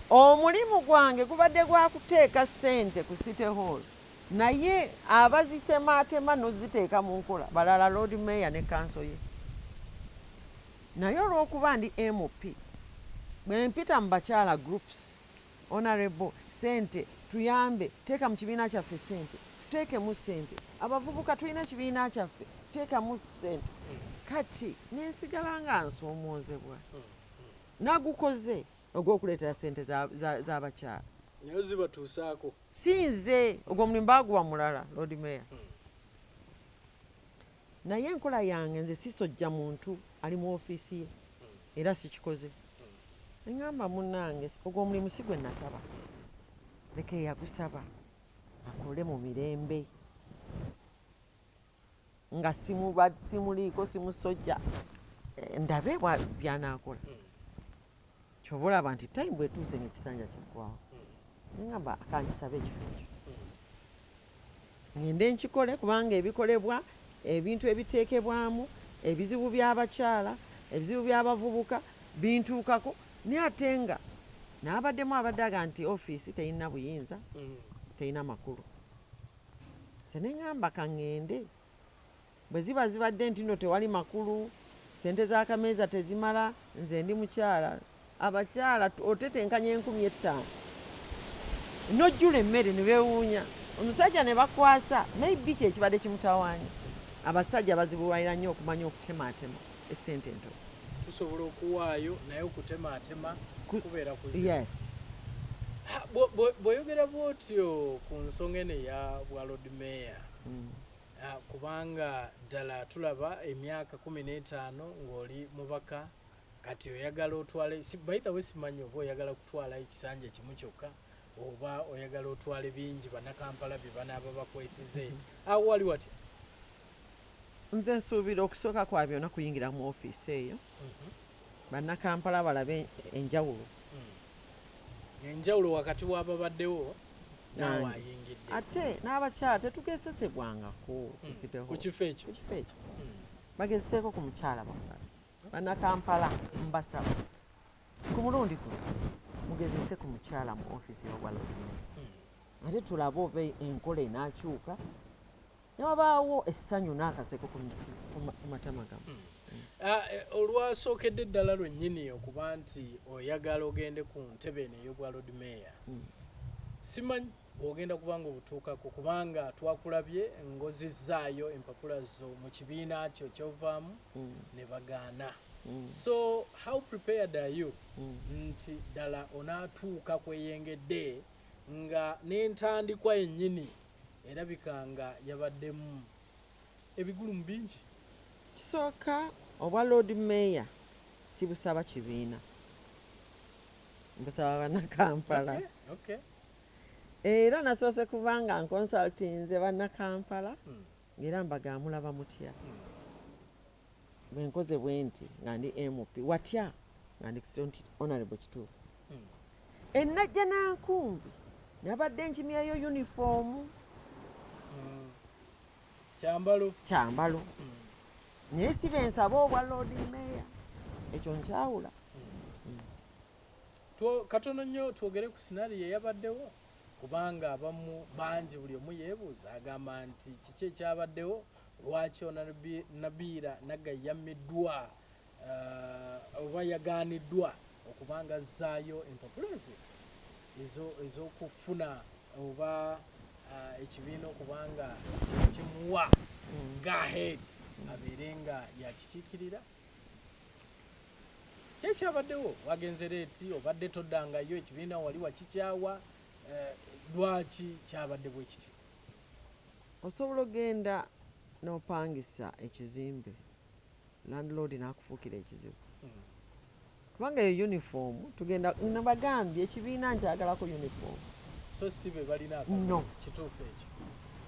Omulimu gwange gubadde gwa kuteeka ssente ku City Hall, naye abazitemaatema n'oziteeka mu nkola balala Lord Mayor ne kanso ye. Naye olw'okuba ndi MP, bwe mpita mu bakyala groups, honorable ssente tuyambe, teeka mu kibiina kyaffe ssente, tuteekemu ssente, abavubuka tulina ekibiina kyaffe, teekamu ssente. Kati nensigala nga nsoomoozebwa. Nagukoze ogw'okuleetera ssente z'abakyala. Nayo zibatuusaako. Si nze, ogwo omulimu baaguwa mulala, Lord Mayor. Naye enkola yange nze sisojja muntu ali mu ofiisi ye, era sikikoze. Neŋŋamba munnange ogwo omulimu si gwe nasaba. Leka eyagusaba akole mu mirembe. Nga simuliiko simusojja, ndabe by'anaakola. Kyova olaba nti time bwetuuse ng'ekisanja kyaggwawo. Neŋŋamba akankisabe ekifo ekyo. Ngende nkikole kubanga ebikolebwa, ebintu ebiteekebwamu, ebizibu by'abakyala, ebizibu by'abavubuka bintuukako, naye ate nga n'abaddemu abadde aga nti ofiisi terina buyinza, terina makulu. Nze ne ŋŋamba kaŋŋende, bwe ziba zibadde nti nno tewali makulu, ssente z'akameeza tezimala, nze ndi mukyala, abakyala otetenkanya 5,000 n'ojjula emmere ne beewuunya, omusajja ne bakwasa, maybe kye kibadde kimutawaanya. Abasajja bazibulwalira nnyo okumanya okutemaatema essente entono. Tusobola okuwaayo naye okutemaatema kubeera kuzibu. Yes. Bw'oyogera bw'otyo ku nsonga eno eya bwa Lord Mayor, kubanga ddala tulaba emyaka 15 ng'oli mubaka, kati oyagala otwale, by the way simanyi oba oyagala kutwala ekisanja kimu kyokka oba oyagala otwale bingi bannakampala bye banaaba bakwesize. Awo wali watya? Nze nsuubira okusooka kwa byonna kuyingira mu ofiisi eyo, bannakampala balabe enjawulo. Enjawulo wakati w'ababaddewo naawe ayingidde. Ate n'abakyala tetugesesebwangako ku kifo ekyo. Bagezeseeko ku mukyala bammala. Bannakampala mbasaba ku mulundi guno mugezese ku mukyala mu ofiisi y'obwa Lord Mayor. Ate tulabe oba enkola enaakyuka, ne wabaawo essanyu n'akaseko ku matama gamu. Olwasookedde eddala lwennyini okuba nti oyagala ogende ku ntebe eno ey'obwa Lord Mayor, simanyi bw'ogenda kubanga obutuukako kubanga twakulabye ng'ozizzaayo empapula zo mu kibiina kyo ky'ovaamu ne bagaana. So how prepared are you nti ddala onaatuuka kweyengedde nga n'entandikwa yennyini erabika nga yabaddemu ebigulumu bingi? Kisooka obwa Lord Mayor si busaba kibiina, mbusaba bannakampala. Okay. Era nasoose kubanga nkonsultinze bannakampala, era mbagaamulaba mutya. Bwe nkoze bwe nti nga ndi MP, watya nga ndi honorable kituufu. Ennajja nankumbi nabadde nkimyayo uniform. Kyambalo. Naye si bensaba obwa Lord Mayor, ekyo nkyawula. Katono nnyo twogere ku sinariyo eyabaddewo, kubanga abamu bangi buli omu yeebuuza agamba nti kiki ekyabaddewo, lwaki Nabiira Naggayi yammiddwa oba yagaaniddwa okubanga azzaayo empapula ze ez'okufuna oba ekibiina okubanga kimuwa go ahead abeere nga yakikiikirira. Kyekyabaddewo wagenze leeti obadde toddangayo, ekibiina wali wakikyawa, lwaki kyabadde bwe kityo? Osobola ogenda n'opangisa ekizimbe, landlord n'akufuukira ekizibu. Kubanga eyo uniform tugenda nabagambye ekibiina nkyagalako uniform. So si be balina no kituufu ekyo.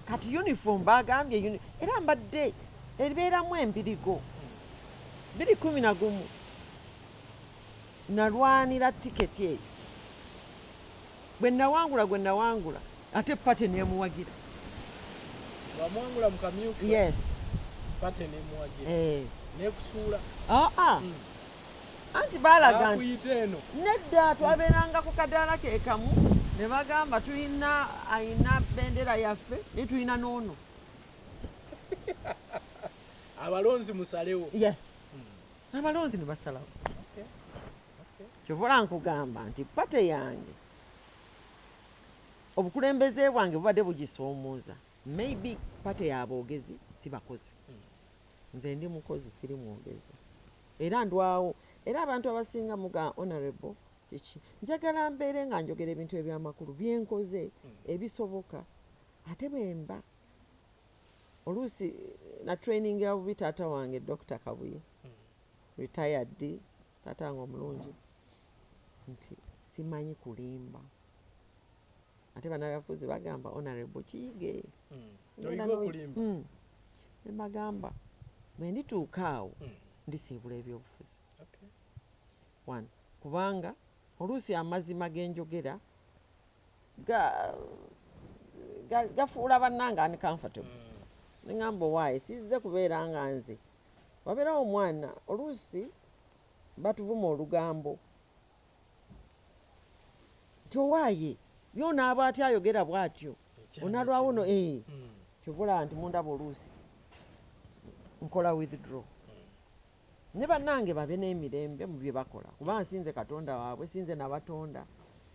Kati uniform bagambye era mbadde eribeeramu empirigo 2011 nalwanira tiketi eyo, gwe nawangula ate pate neemuwagira wamwangula mu kamyufu yes pate ne muwagira ne kusuula anti baalaga akuyita eno nedda twabeeranga ku kadaala ke kamu ne bagamba ayina bendera yaffe ne tulina n'ono abalonzi musalewo yes abalonzi ne basalawo kyovola nkugamba nti pate yange obukulembeze bwange bubadde bugisoomuuza maybe pate y'aboogezi si bakozi nze ndi mukozi siri mwogezi era ndwawo era abantu abasinga muga honorable kiki njagala mbeere nga njogera ebintu ebyamakulu byenkoze ebisoboka ate bwemba oluusi na training ya bubi taata wange Dr. Kabuye retired taata wange omulungi nti simanyi kulimba ate bannabyabufuzi bagamba honorable kiyige ne bagamba bwe ndituuka awo ndisiibula ebyobufuzi one kubanga oluusi amazima genjogera gafuula bannanga uncomfortable neŋŋamba owaaye sizze kubeera nga nze wabeerawo omwana oluusi batuvuma olugambo nti owaaye byonaaba ati ayogera bw'atyo onalwawo no kyovula nti mundaba oluusi nkola withdraw ne bannange babe n'emirembe mu bye bakola kuba nsinze katonda waabwe sinze nabatonda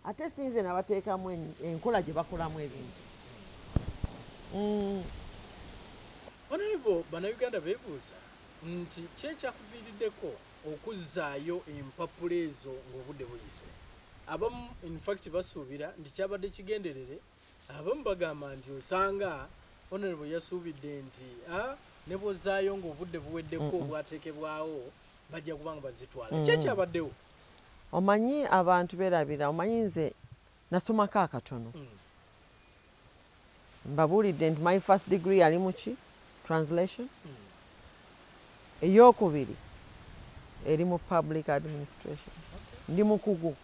ate sinze nabateekamu enkola gye bakolamu ebintu Honorable bannayuganda beebuuza nti ki ekyakuviiriddeko okuzzaayo empapula ezo ng'obudde buyise abamu infact basuubira nti kyabadde kigenderere abamu bagamba nti osanga Honorable yasuubidde nti ne bw'ozzaayo ng'obudde buweddeko obwateekebwawo bajja kubanga bazitwala ki ekyabaddewo omanyi abantu beerabira omanyi nze nasomako akatono mbabuulidde nti my first degree yali muki translation eyokubiri eri mu public administration ndi mukugu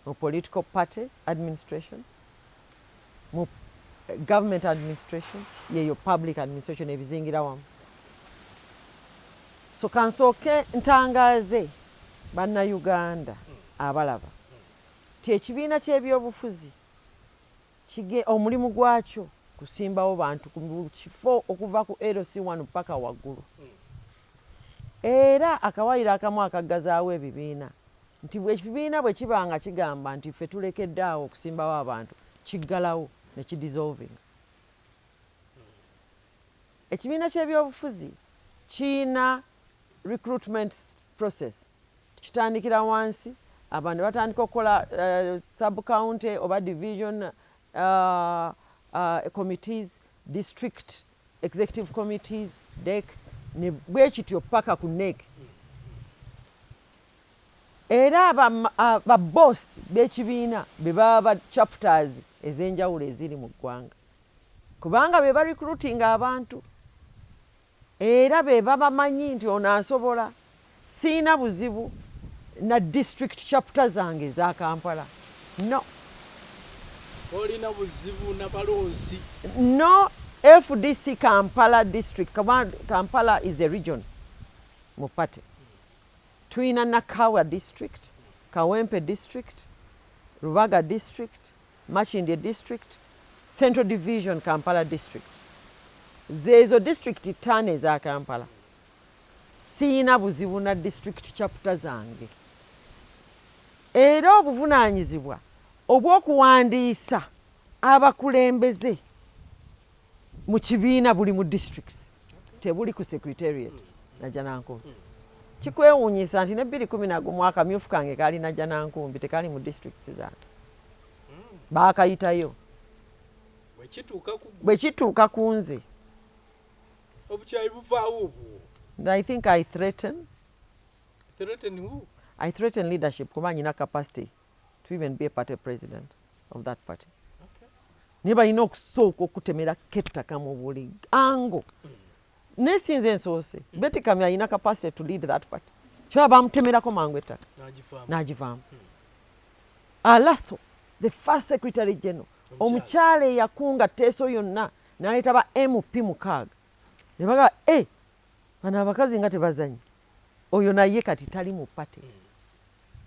mu political party administration mu government administration yeyo public administration ebizingira wamu so kansooke ntangaaze bannayuganda abalaba ti ekibiina ky'ebyobufuzi omulimu gwakyo kusimbawo bantu ku kifo okuva ku LC1 paka waggulu era akawaayiro akamu akaggazaawo ebibiina nti ekibiina bwe kiba nga kigamba nti ffe tulekeddaawo okusimbawo abantu kiggalawo ne kidissolving ekibiina ky'ebyobufuzi kiina recruitment process kitandikira wansi abantu ne batandika okukola sub county oba division committees district executive committees DEC ne bwe kityo paka ku NEC era babosi b'ekibiina be baba chapters ez'enjawulo eziri mu ggwanga kubanga be ba recruiting abantu era be babamanyi nti ono asobola siina buzibu na district chapter zange za Kampala no olina buzibu na balonzi no FDC Kampala district Kampala is a region mu party tuina Nakawa district Kawempe district Rubaga district Machinde district Central Division Kampala district zezo district 5 za Kampala siina buzibu na district chapter zange era obuvunaanyizibwa obw'okuwandiisa abakulembeze mu kibiina buli mu districts tebuli ku secretariat najja nankumbi kikwewuunyisa nti ne 2011 akamyufu kange kaali najja nankumbi tekali mu districts zange baakayitayo bwe kituuka ku nze obukyayi buvaawo obwo I think I threaten who? I threaten leadership kuba nyina capacity to even be a party president of that party. Okay. Niye balina okusooka okutemera kettaka mu buli ango. Nesinze ensoose Betty Kamya alina capacity to lead that party. Kyaba bamutemerako mangu ettaka n'agivaamu. Alaso the first secretary general omukyala eyakunga tteeso yonna n'aleeta ba MP 6 ne bagamba bano abakazi nga tebazanyi oyo naye kati tali mu pate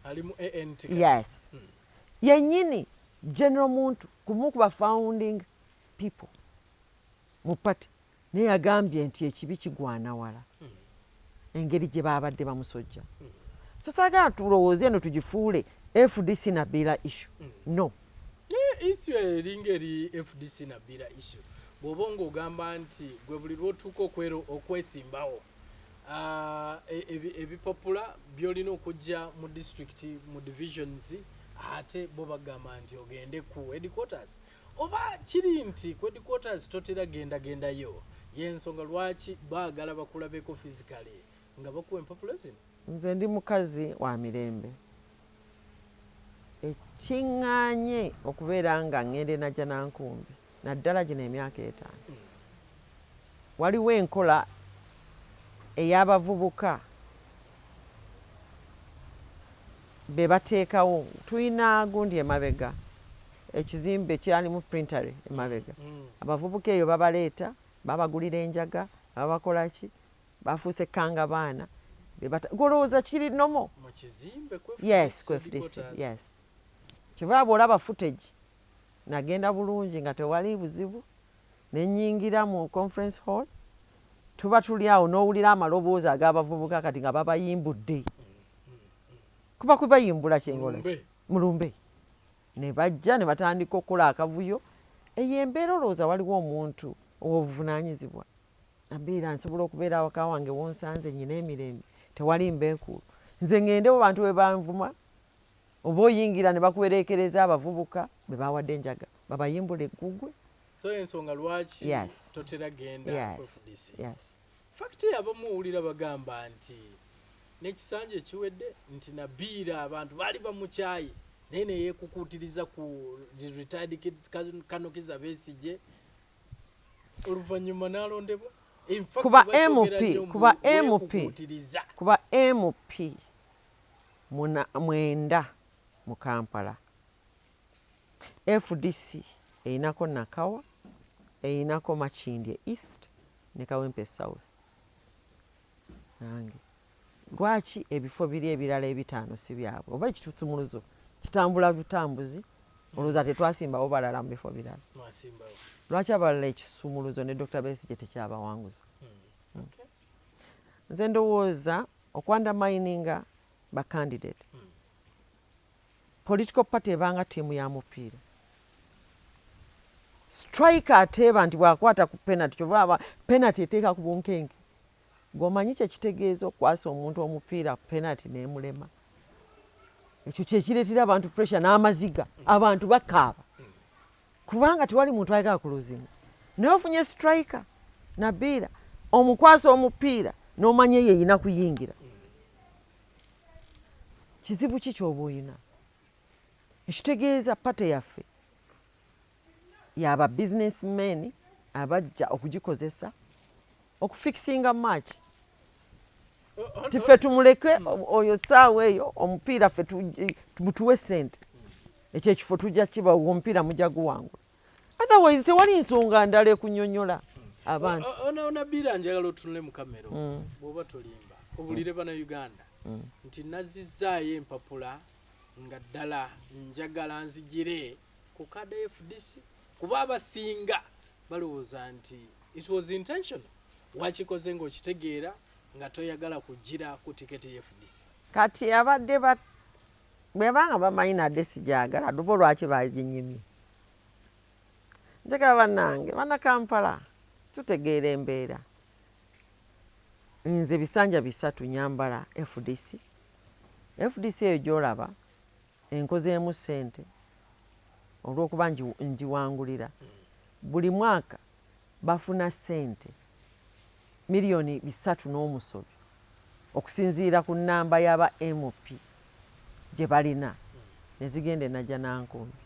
ali mu ANT yes yennyini general muntu kumu ku ba founding people mu pate naye yagambye nti ekibi kigwana wala engeri gye baabadde bamusojja so saagala tulowooze eno tugifuule FDC na Bira issue no issue eringa eri FDC na Bira issue bw'oba ng'ogamba nti gwe buli lw'otuuka okwesimbawo ebipapula by'olina okujja mu district mu divisions ate bo bagamba nti ogende ku headquarters oba kiri nti ku headquarters totera gendayo y'ensonga lwaki baagala bakulabeko physically nga bakuwa empapula zino. Nze ndi mukazi wa mirembe ekiŋŋaanye okubeera nga ŋŋende najja nankumbi naddala gino emyaka 5 waliwo enkola ey'abavubuka be bateekawo tulina gundi emabega ekizimbe kyalimu printary emabega abavubuka eyo babaleeta babagulira enjaga babakolaki bafuuse kanga baana golowooza kiri nomo mu kizimbe yes kwefdc yes kyeva bw'olaba footage nagenda bulungi nga tewali buzibu nenyingira mu conference hall tuba tuli awo n'owulira amaloboozi ag'abavubuka kati nga babayimbudde kuba kubayimbula kyengola mulumbe ne bajja ne batandika okukola akavuyo eyo embeera olowooza waliwo omuntu ow'obuvunaanyizibwa nabeera nsobola okubeera awaka wange wonsanze nyina emirembe tewali mbenkulu nze ŋŋendewo bantu bwe banvuma oba oyingira ne bakuwereekereza abavubuka be bawadde enjaga babayimbula eggugwe so ensonga lwaki totera genda FDC fakiti abamuwulira bagamba nti n'ekisanja ekiwedde nti na Bira abantu baali bamukyayi naye neyeekukuutiriza ku retired Kanokiza Besigye oluvannyuma n'alondebwa kuba MP 9 mu Kampala FDC einako Nakawa einako Makindye East ne Kawempe South nange lwaki ebifo biri ebirala ebitaano si byabwe oba ekitutsumuluzo kitambula butambuzi olowooza tetwasimbawo balala mu bifo birala lwaki abalala ekisumuluzo ne Dr. Besigye tekyabawanguza nze ndowooza okwandamininga ba candidate political party ebanga ttiimu ya mupiira striker ateeba nti bwakwata ku penalty kyova penalty eteeka ku bunkenke ng'omanyi kyekitegeeza okukwasa omuntu omupiira penalty n'emulema ekyo kyekireetera abantu pressure n'amaziga abantu bakaaba kubanga tewali muntu ayagala kuluzinga naye ofunye striker na Bira omukwasa omupiira n'omanye yeeyina kuyingira kizibu ki kyoba oyina ekitegeeza pate yaffe yaba businessmen abajja okugikozesa okufikisinga match tiffe tumuleke oyo saawa eyo omupiira ffe tuwe sente ekyo ekifo tujja kiba omupiira mujja guwangula otherwise tewali nsonga ndala ekunyonyola abantu ona Bira njagala otunule mu kamera bw'oba tolimba obulire bana Uganda nti nazizaayo empapula nga ddala njagala nzigire ku kada FDC kuba abasinga balowooza nti it was intentional wakikoze ng'okitegeera nga toyagala kugira ku tiketi ya FDC kati abadde bwebanga bamanyi nadde sijagala dubo lwaki baginyimye njagala bannange bana Kampala tutegeera embeera nze bisanja 3 nyambala FDC eyo gyolaba enkozeemu ssente olw'okuba ngiwangulira buli mwaka bafuna ssente miliyoni 3 n'omusobi okusinziira ku nnamba y'aba MP gye balina ne zigenda najja nankumbi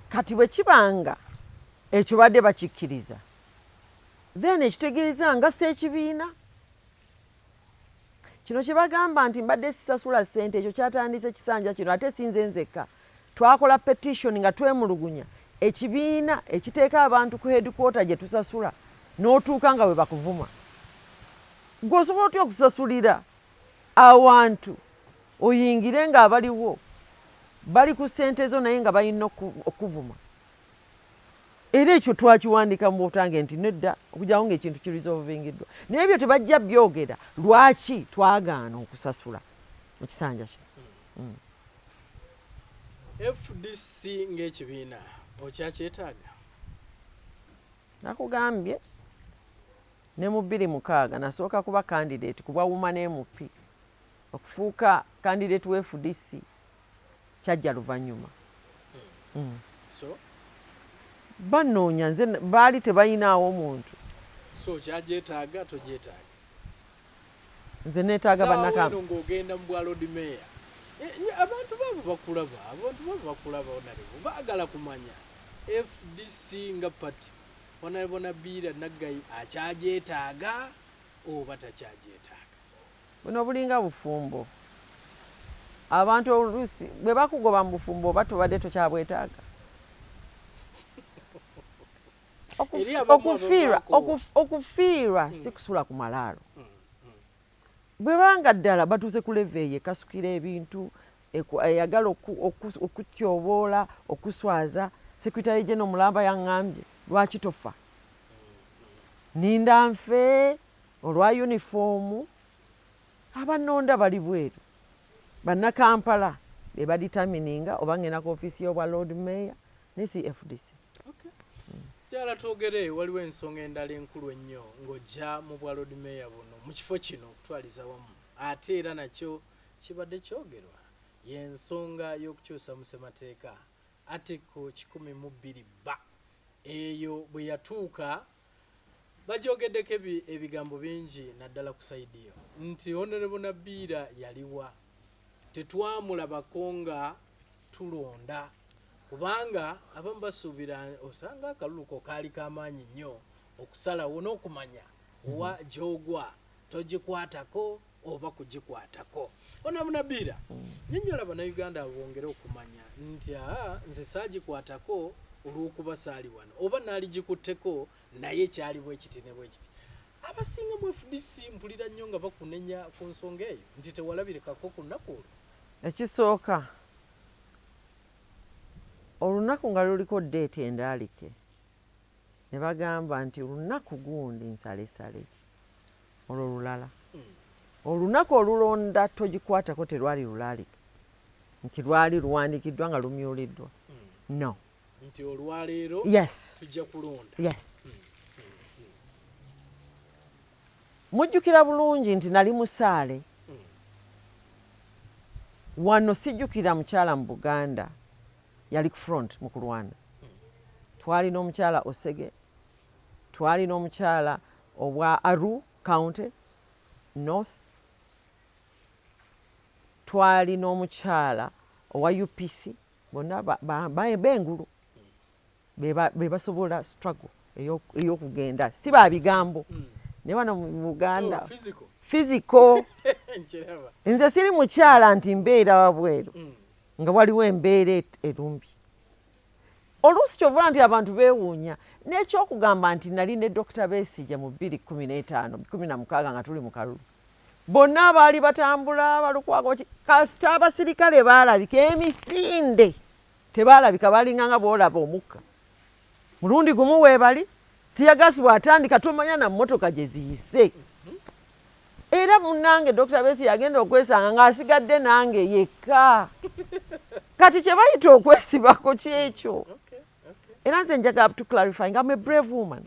kati bwe kibanga ekyo badde bakikkiriza then ekitegeeza nga ssekibiina kino kye bagamba nti mbadde sisasula ssente ekyo kyatandise kisanja kino ate sinze nzekka twakola petition nga twemulugunya ekibiina ekiteeka abantu ku headquarter gye tusasula n'otuuka nga bwe bakuvuma gw'osobola otya okusasulira awantu oyingire nga abaliwo bali ku ssente zo naye nga balina okuvuma era ekyo twakiwandika mu butange nti nedda okujyawo ng'ekintu kiresolvingiddwa naye ebyo tebajja byogera lwaki twagaana okusasula mu kisanja kino. FDC ng'ekibiina okyakyetaaga? Nakugambye ne mu 2006 nasooka kuba candidate ku bwa Women MP okufuuka candidate wa FDC kyajja luvannyuma. So banoonya nze baali tebayinaawo muntu. So kyagyetaaga togyetaaga? Nze neetaaga bannakamba. Sawa ng'ogenda mu bwa Lord Mayor. Abantu babo bakulaba onalebo baagala kumanya FDC nga party bona Biira Naggayi akyagyetaaga oba takyagyetaaga. Buno bulinga bufumbo. Abantu oluusi bwe bakugoba mu bufumbo oba tobadde tokyabwetaaga. Okufiirwa si kusula ku malaalo. Bwe banga ddala batuuse ku level eyo ekasukira ebintu eyagala okutyoboola okuswaza Secretary General Mulamba yaŋŋambye lwaki tofa ninda nfe olwa uniform abannonda bali bweru bannakampala be baditamininga oba ngenda ku ofiisi y'obwa Lord Mayor ne CFDC. Kyala twogere waliwo ensonga endala enkulu ennyo ng'ojja mu bwa Lord Mayor buno mu kifo kino okutwaliza wamu ate era nakyo kibadde kyogerwa y'ensonga y'okukyusa mu ssemateeka Article 120B eyo bwe yatuuka bajogeddeko ebigambo bingi naddala ku sayidi yo nti Honorable Biira yaliwa tetwamulabako nga tulonda kubanga abamu basuubira osanga akaluluko kaali k'amaanyi nnyo okusalawo n'okumanya wa gy'ogwa togikwatako oba kugikwatako. Honorable Biira nnyonnyola bannayuganda bongere okumanya nti nze saagikwatako olw'okuba saali wano oba naaligikutteko naye kyali bwe kiti ne bwe kiti. Abasinga mu FDC mpulira nnyo nga bakunenya ku nsonga eyo nti tewalabirikako ku nnaku olwo. Ekisooka olunaku nga luliko date endaalike ne bagamba nti olunaku gundi nsalesale olwo lulala. Olunaku olulonda togikwatako terwali lulaalike nti lwali luwandikiddwa nga lumyuliddwa. No. Nti olwaleero tujja kulonda. Yes. Mujjukira bulungi nti nali musaale wano sijjukira mukyala mu Buganda yali ku front mu kulwana. Twali n'omukyala Osege, twali n'omukyala obwa Aru County North, twali n'omukyala owa UPC bonna b'engulu be basobola struggle ey'okugenda si ba bigambo ne wano mu Buganda physical. Nze siri mukyala nti mbeera wabweru nga waliwo embeera erumbi. Oluusi kyova nti abantu beewuunya n'ekyokugamba nti nali ne Dr. Besigye mu 2015 nga tuli mu kalulu bonna baali batambula balukwago kasita abasirikale baalabika emisinde tebaalabika balinganga boolaba omukka mulundi gumu weebali tiyagasi bw'atandika tomanya na mmotoka gye ziyise. Era munnange Dr. Besigye yagenda okwesanga ng'asigadde nange yekka kati kye bayita okwesibako kyekyo. Era nze njagala to clarifying I'm a brave woman.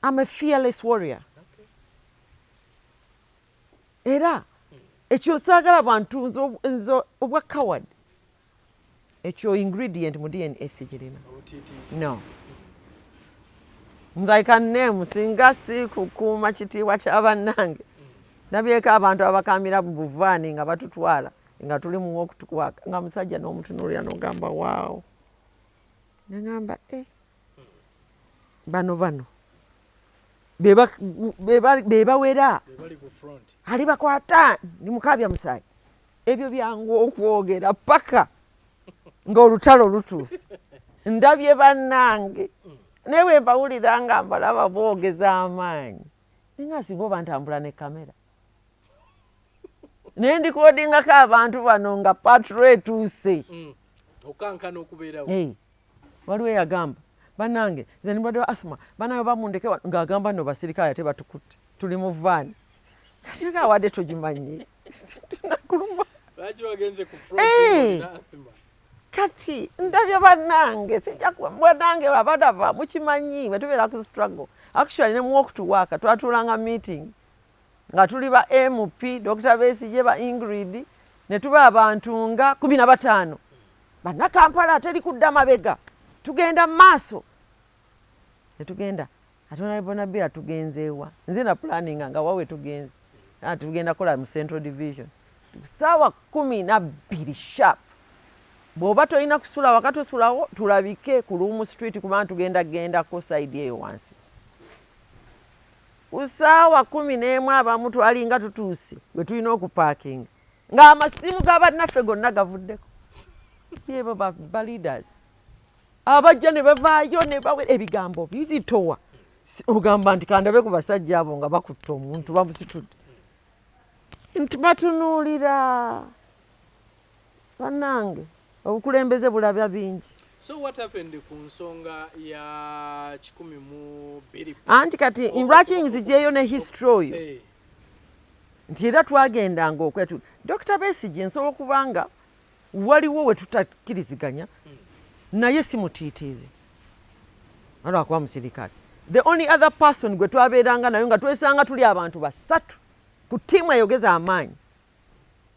I'm a fearless warrior. Era ekyo saagala bantu nzo obwa coward ekyo ingredient mu DNA sigirina. No. I can name singa si kukuuma kitiibwa ky'abannange nabyeko abantu abakamira mu buvaani nga batutwala nga tuli mu okutukwaka nga musajja n'omutunuulira n'ogamba waawo nagamba bano be bawera ali bakwata ni mukabya musaayi ebyo byangu okwogera paka ng'olutalo lutuuse ndabye bannange newe mbawulira nga mbalaba boogeza amaanyi ninga singa oba ntambula ne kamera naye ndikodingako abantu bano nga patro etuuse okankana okubeerawo waliwo eyagamba bannange nze nibadde wa asma banayo bamundeke ng'agamba nno basirikale ate batukutte tuli mu vaani kasirikale wadde togimanyi tunakuluma lwaki wagenze ku front kati ndabye bannange sijja bannange babadava mukimanyi bwe tubeera ku struggle actually ne muwalk to work twatuulanga meeting nga tuli ba MP Dr. Besigye ba Ingrid ne tuba abantu nga 15 bannakampala ateri kudda mabega tugenda maaso ne tugenda ate Bonabira tugenzeewa nze na planning nga wawe tugenze tugenda kola mu Central Division sawa 12 sharp bw'oba tolina kusula wakati osulawo tulabike ku Lumu Street kubanga tugenda ko side eyo wansi usaawa 11 abamu twalinga tutuuse bwe tulina okupaakinga ng'amasimu g'abannaffe gonna gavuddeko yebo ba leaders abajja ne bavaayo ne bawe ebigambo bizitowa ogamba nti kandabe ku basajja abo nga bakutta omuntu bamusitudde nti batunuulira bannange obukulembeze bulabya bingi. So what happened ku nsonga ya 12 anti kati in writing zijeyo ne history oyo nti era twagendanga okwetu Dr. Besigye nsobola kubanga waliwo we tutakkiriziganya naye simutiitiizi alwakuba musirikale the only other person gwe twabeeranga nayo nga twesanga tuli abantu basatu ku ttiimu eyogeza amaanyi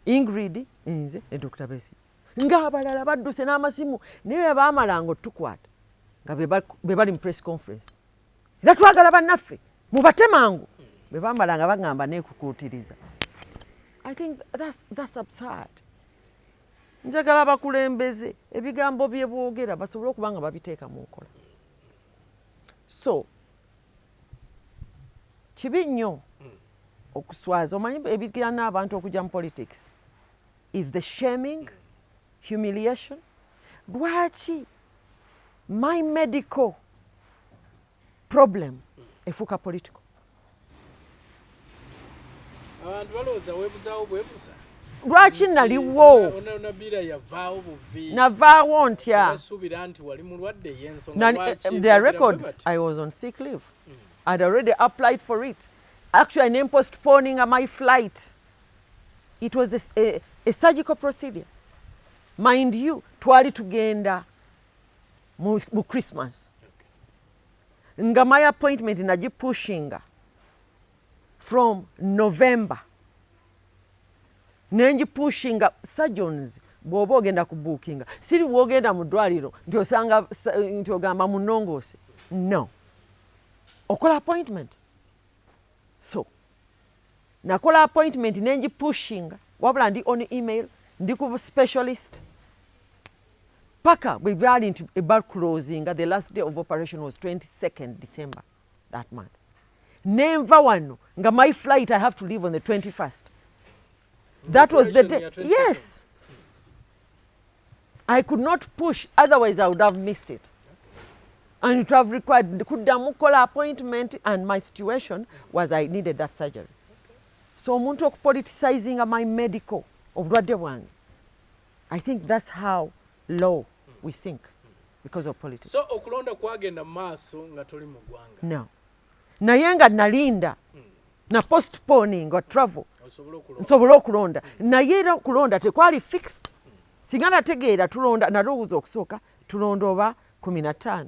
Ingrid nze ne Dr. Besigye ng'abalala badduse n'amasimu naye baamalanga otukwata nga be bali mu press conference era twagala bannaffe mubate mangu be baamalanga bagamba neekukuutiriza. I think that's absurd. Njagala abakulembeze ebigambo bye boogera basobole okuba nga babiteeka mu nkola. So kibi nnyo okuswaza omanyi ebigana abantu okujja mu politics is the shaming, humiliation. Lwaki my medical problem efuuka political? abantu balowooza weebuzaawo bwebuza lwaki naliwo navaawo ntya their records I was on sick leave. I'd already applied for it. Actually name postponing my flight. It was a surgical procedure. Mind you, twali tugenda mu Christmas. Nga my appointment nagipushinga from November. Nenji pushinga surgeons bw'oba ogenda ku bookinga. Siri bw'ogenda mu ddwaliro nti osanga nti ogamba munongoose. No. Okola appointment. So nakola appointment nenji pushinga wabula ndi on email ndi ku specialist paka bwe byali nti about closing. The last day of operation was 22nd December that month. Nenva wano nga my flight I have to leave on the 21st. That was the day. Yes. I could not push, otherwise I would have missed it. And it would have required the appointment, and my situation was I needed that surgery. So omuntu politicizing my medical obulwadde bwange. I think that's how low we sink because of politics. So okulonda kwagenda maaso nga toli mu ggwanga. No. Naye nga nalinda na postponing or travel nsobola okulonda naye era okulonda tekwali fixed. Singa nategeera tulonda nalowooza okusooka tulonda oba 15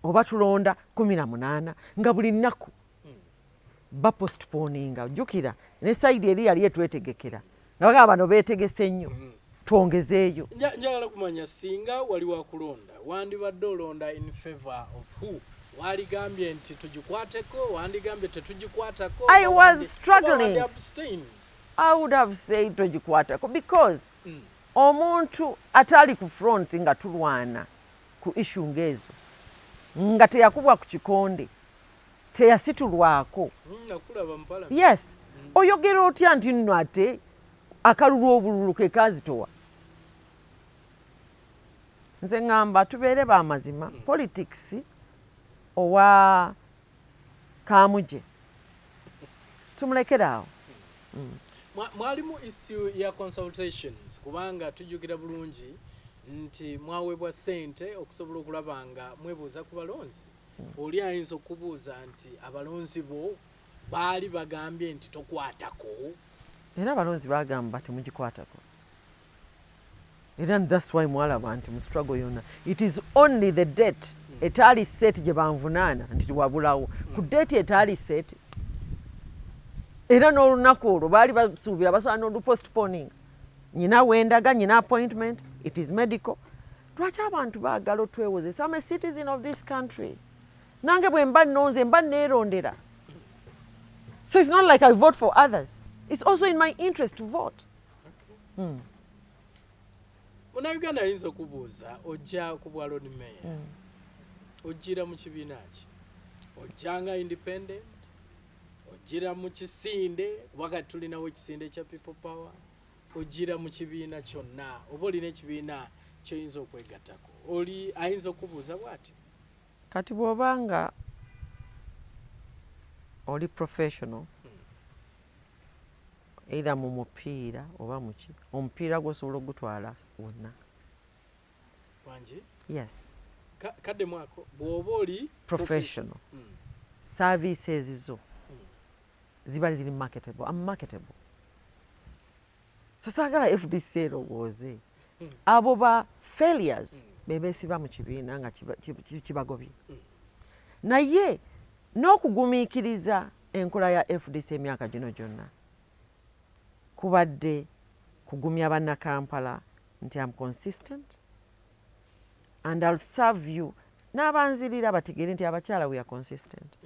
oba tulonda 18 nga buli nnaku bapostponinga. Ojjukira ne sayidi eri yali etwetegekera nga bagamba bano beetegese nnyo twongezeeyo. Njagala kumanya singa wali wakulonda wandibadde olonda in favor of who? Waligambye nti tugikwateko, wandigambye tetugikwatako. I was struggling. I would have said tugikwatako because omuntu atali ku front nga tulwana ku issue ngezo nga teyakubwa ku kikonde teyasitulwako. Yes. Oyogera otya nti nno ate akalulu obululu ke kazitowa. nze ngamba tubeere b'amazima politics owa Kamuje tumulekere awo. Mwalimu issue ya consultations kubanga tujjukira bulungi nti mwaweebwa ssente okusobola okulaba nga mwebuuza ku balonzi. Oli ayinza okubuuza nti abalonzi bo baali bagambye nti tokwatako, era abalonzi bagamba temugikwatako, era that's why mwalaba nti mu struggle yonna it is only the date etaali set gye banvunaana nti wabulawo ku date etaali set, era n'olunaku olwo baali basuubira basobola n'olupostponing. Nyina wendaga, nyina appointment, it is medical. Lwaki abantu baagala otwewozesa? I'm a citizen of this country. Nange bwe mba nonze mba neerondera. So it's not like I vote for others. It's also in my interest to vote. Munnayuganda ayinza okubuuza ojja ku bwalo ni meya, ojjira mu kibiina ki? Ojjanga independent, ojjira mu kisinde, wakati tulinawo ekisinde kya people power, ojjira mu kibiina kyonna, oba olina ekibiina kyoyinza okwegattako, oli ayinza okubuuza bw'ati. Kati bw'obanga oli professional either mu mupiira oba muki, omupiira gwosobola ogutwala wonna. Wangi? Yes. Kadde mwako bw'oba oli professional. Services zo ziba ziri marketable. I'm marketable. So saagala FDC erowooze abo ba failures bebeesiba mu kibiina nga kibagobye. Naye n'okugumiikiriza enkola ya FDC emyaka gino gyonna kubadde kugumya banna Kampala nti I'm consistent and I'll serve you. N'abanzirira bategeere nti abakyala we are consistent.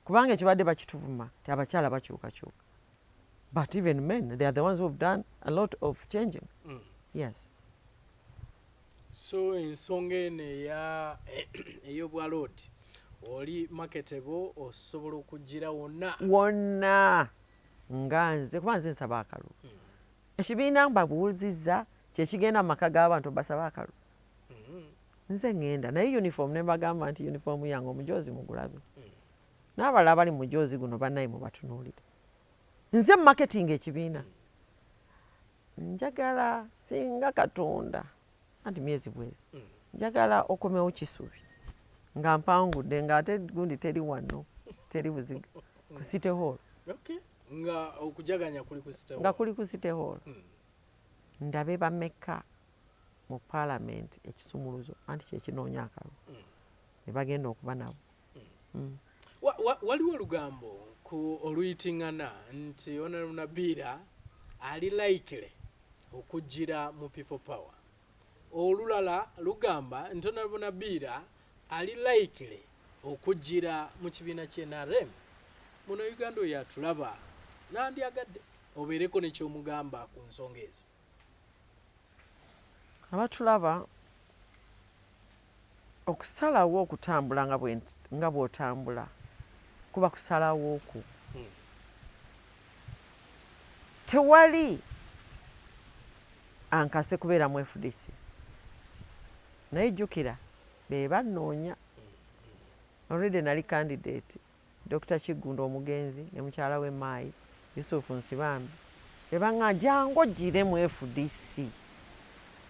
Kubanga ekibadde bakituvuma nti abakyala bakyukakyuka. But even men, they are the ones who have done a lot of changing. Yes. So ensonga eno ey'obwalooti oli marketable osobola okuggira wonna nga nze kuba nze nsaba akalulu. Ekibiina mbabuuzizza kyekigenda mu maka g'abantu basaba akalulu. Nze ngenda naye uniform ne mbagamba nti uniform yange omujoozi mugulabe. N'abalala abali mu mujoozi guno bannaye mubatunuulire. Nze marketing ekibiina njagala singa Katonda anti myezi bwezi njagala okomewo Kisubi nga mpangudde ng'ate gundi teri wano teri Buziga ku City Hall. Nga okujaganya kuli ku City Hall. Nga kuli ku City Hall. Ndabe bameka mu Parliament ekisumuluzo anti kyekinoonya akalulu ne bagenda okuba nabo. Waliwo olugambo ku oluyitiŋŋana nti Honorable Nabiira ali likely okujjira mu people power. Olulala lugamba nti Honorable Nabiira ali likely okujjira mu kibiina ky'NRM. Muno Uganda oyo atulaba nandyagadde obeereko nekyomugamba ku nsonga ezo. Abatulaba okusalawo okutambula nga bw'otambula kuba kusalawo oku. Tewali ankase kubeera mu FDC. Naye jjukira be bannoonya. Already nali candidate Dr. Kigunda omugenzi ne mukyala we Maayi Yusufu Nsibambi be baŋŋa jangu ojjire mu FDC.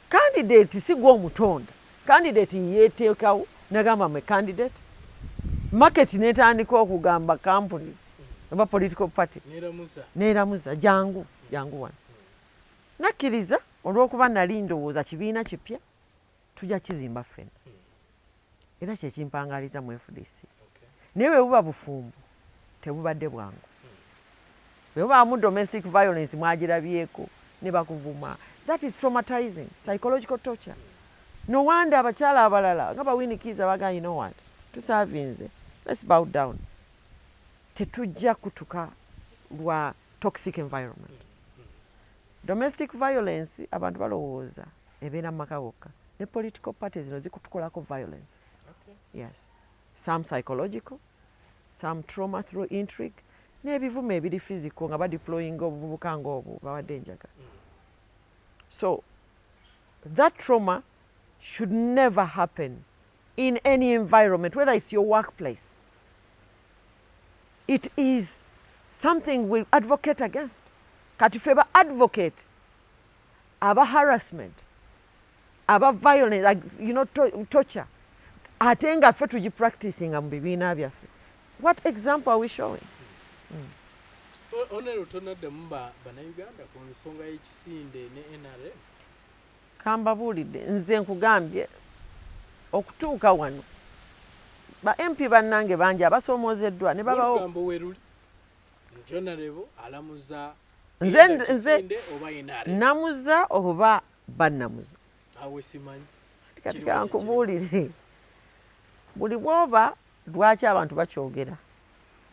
Candidate si gwe omutonda. Candidate yeeteekawo nagamba me candidate. Market netandika okugamba company oba political party neeramuza jangu wano. Nakkiriza olw'okuba nali ndowooza kibiina kipya tujja kizimba ffenna. Era kyekimpangaliza mu FDC. Naye bwe buba bufumbo tebubadde bwangu. Bwe bubaamu domestic violence mwagirabyeko ne bakuvuma. That is traumatizing, psychological torture. No wonder abakyala abalala nga bawinikiza baga you know what, tusavinze, let's bow down. Tetujja kutuka lwa toxic environment. Domestic violence abantu balowooza ebeera mu maka gokka. Ne political parties zino zikutukolako violence. Yes. Some psychological, some trauma through intrigue, n'ebivume ebiri physical nga badeploying obuvubuka ng'obwo bawadde enjaga. So that trauma should never happen in any environment, whether it's your workplace. It is something we advocate against. Kati feba advocate aba harassment, aba violence, like, you know, torture. Atenga fe tuji practicing mu bibiina byaffe. What example are we showing? Onero tonadde mba bannayuganda ku nsonga y'ekisinde ne NRM. Kambabuulidde nze nkugambye okutuuka wano ba MP bannange bangi abasoomozeddwa ne babawo. Olugambo weeruli nti Honorable alamuza nze ekisinde oba NRM. namuza oba bannamuza. Awe simanyi. Kati kankubuulire buli bwoba lwaki abantu bakyogera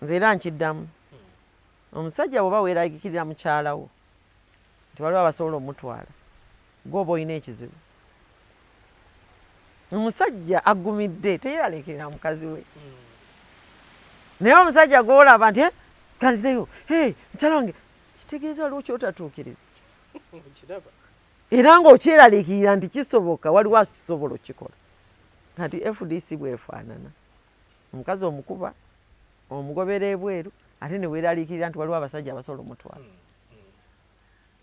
nze era nkiddamu. Omusajja bw'oba weeraliikirira mukyala wo nti waliwo abasobola omutwala gw'oba olina ekizibu. Omusajja aggumidde teyeeraliikirira mukazi we. Naye omusajja gw'olaba nti kanzireyo mukyala wange kitegeeza waliwo kyotatuukiriza. Era ng'okyeraliikirira nti kisoboka waliwo akisobola okukikola. Kati FDC bwefaanana. Omukazi omukuba omugobera ebweru ate ne weeraliikirira nti waliwo abasajja abasobola omutwala.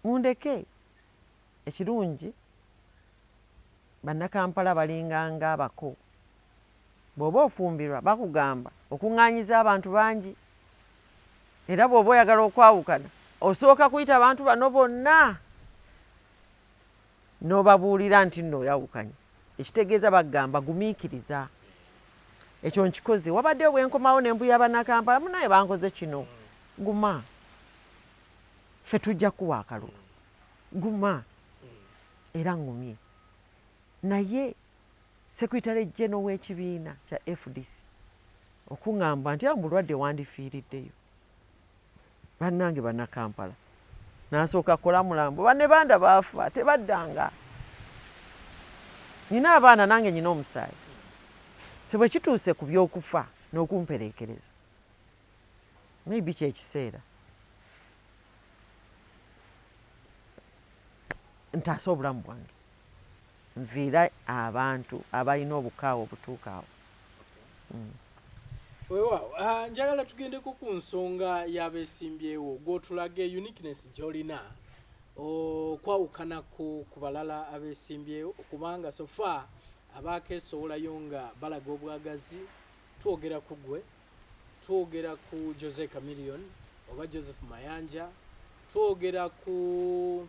Mundeke ekirungi bannakampala balinganga abako. Bw'oba ofumbirwa bakugamba okuŋŋaanyiza abantu bangi. Era bw'oba oyagala okwawukana osooka kuyita abantu bano bonna n'obabuulira nti nno oyawukanye. Ekitegeeza bagamba gumiikiriza. Ekyo nkikoze. Wabaddeyo bwe nkomawo ne mbuya bannakampala munaye bankoze kino. Guma. Ffe tujja kuwa akalulu. Guma. Era ngumye. Naye Secretary General w'ekibiina kya FDC okuŋŋamba nti mulwadde wandifiiriddeyo. Bannange bannakampala. N'asooka kola mulambo. Banne banda baafa tebaddanga. Nina abaana nange nyina omusaayi. Se bwe kituuse ku by'okufa n'okumpereekereza. Maybe kyekiseera. Ntaasa obulamu bwange. Nviira abantu abalina obukaawa obutuukaawo. Weewaawo, njagala tugendeko ku nsonga y'abeesimbyewo gw'otulaga uniqueness gy'olina okwawukana ku balala abeesimbyewo okubanga so far abaakeesowolayo nga balaga obwagazi. Twogera ku gwe, twogera ku Jose Chameleon oba Joseph Mayanja, twogera ku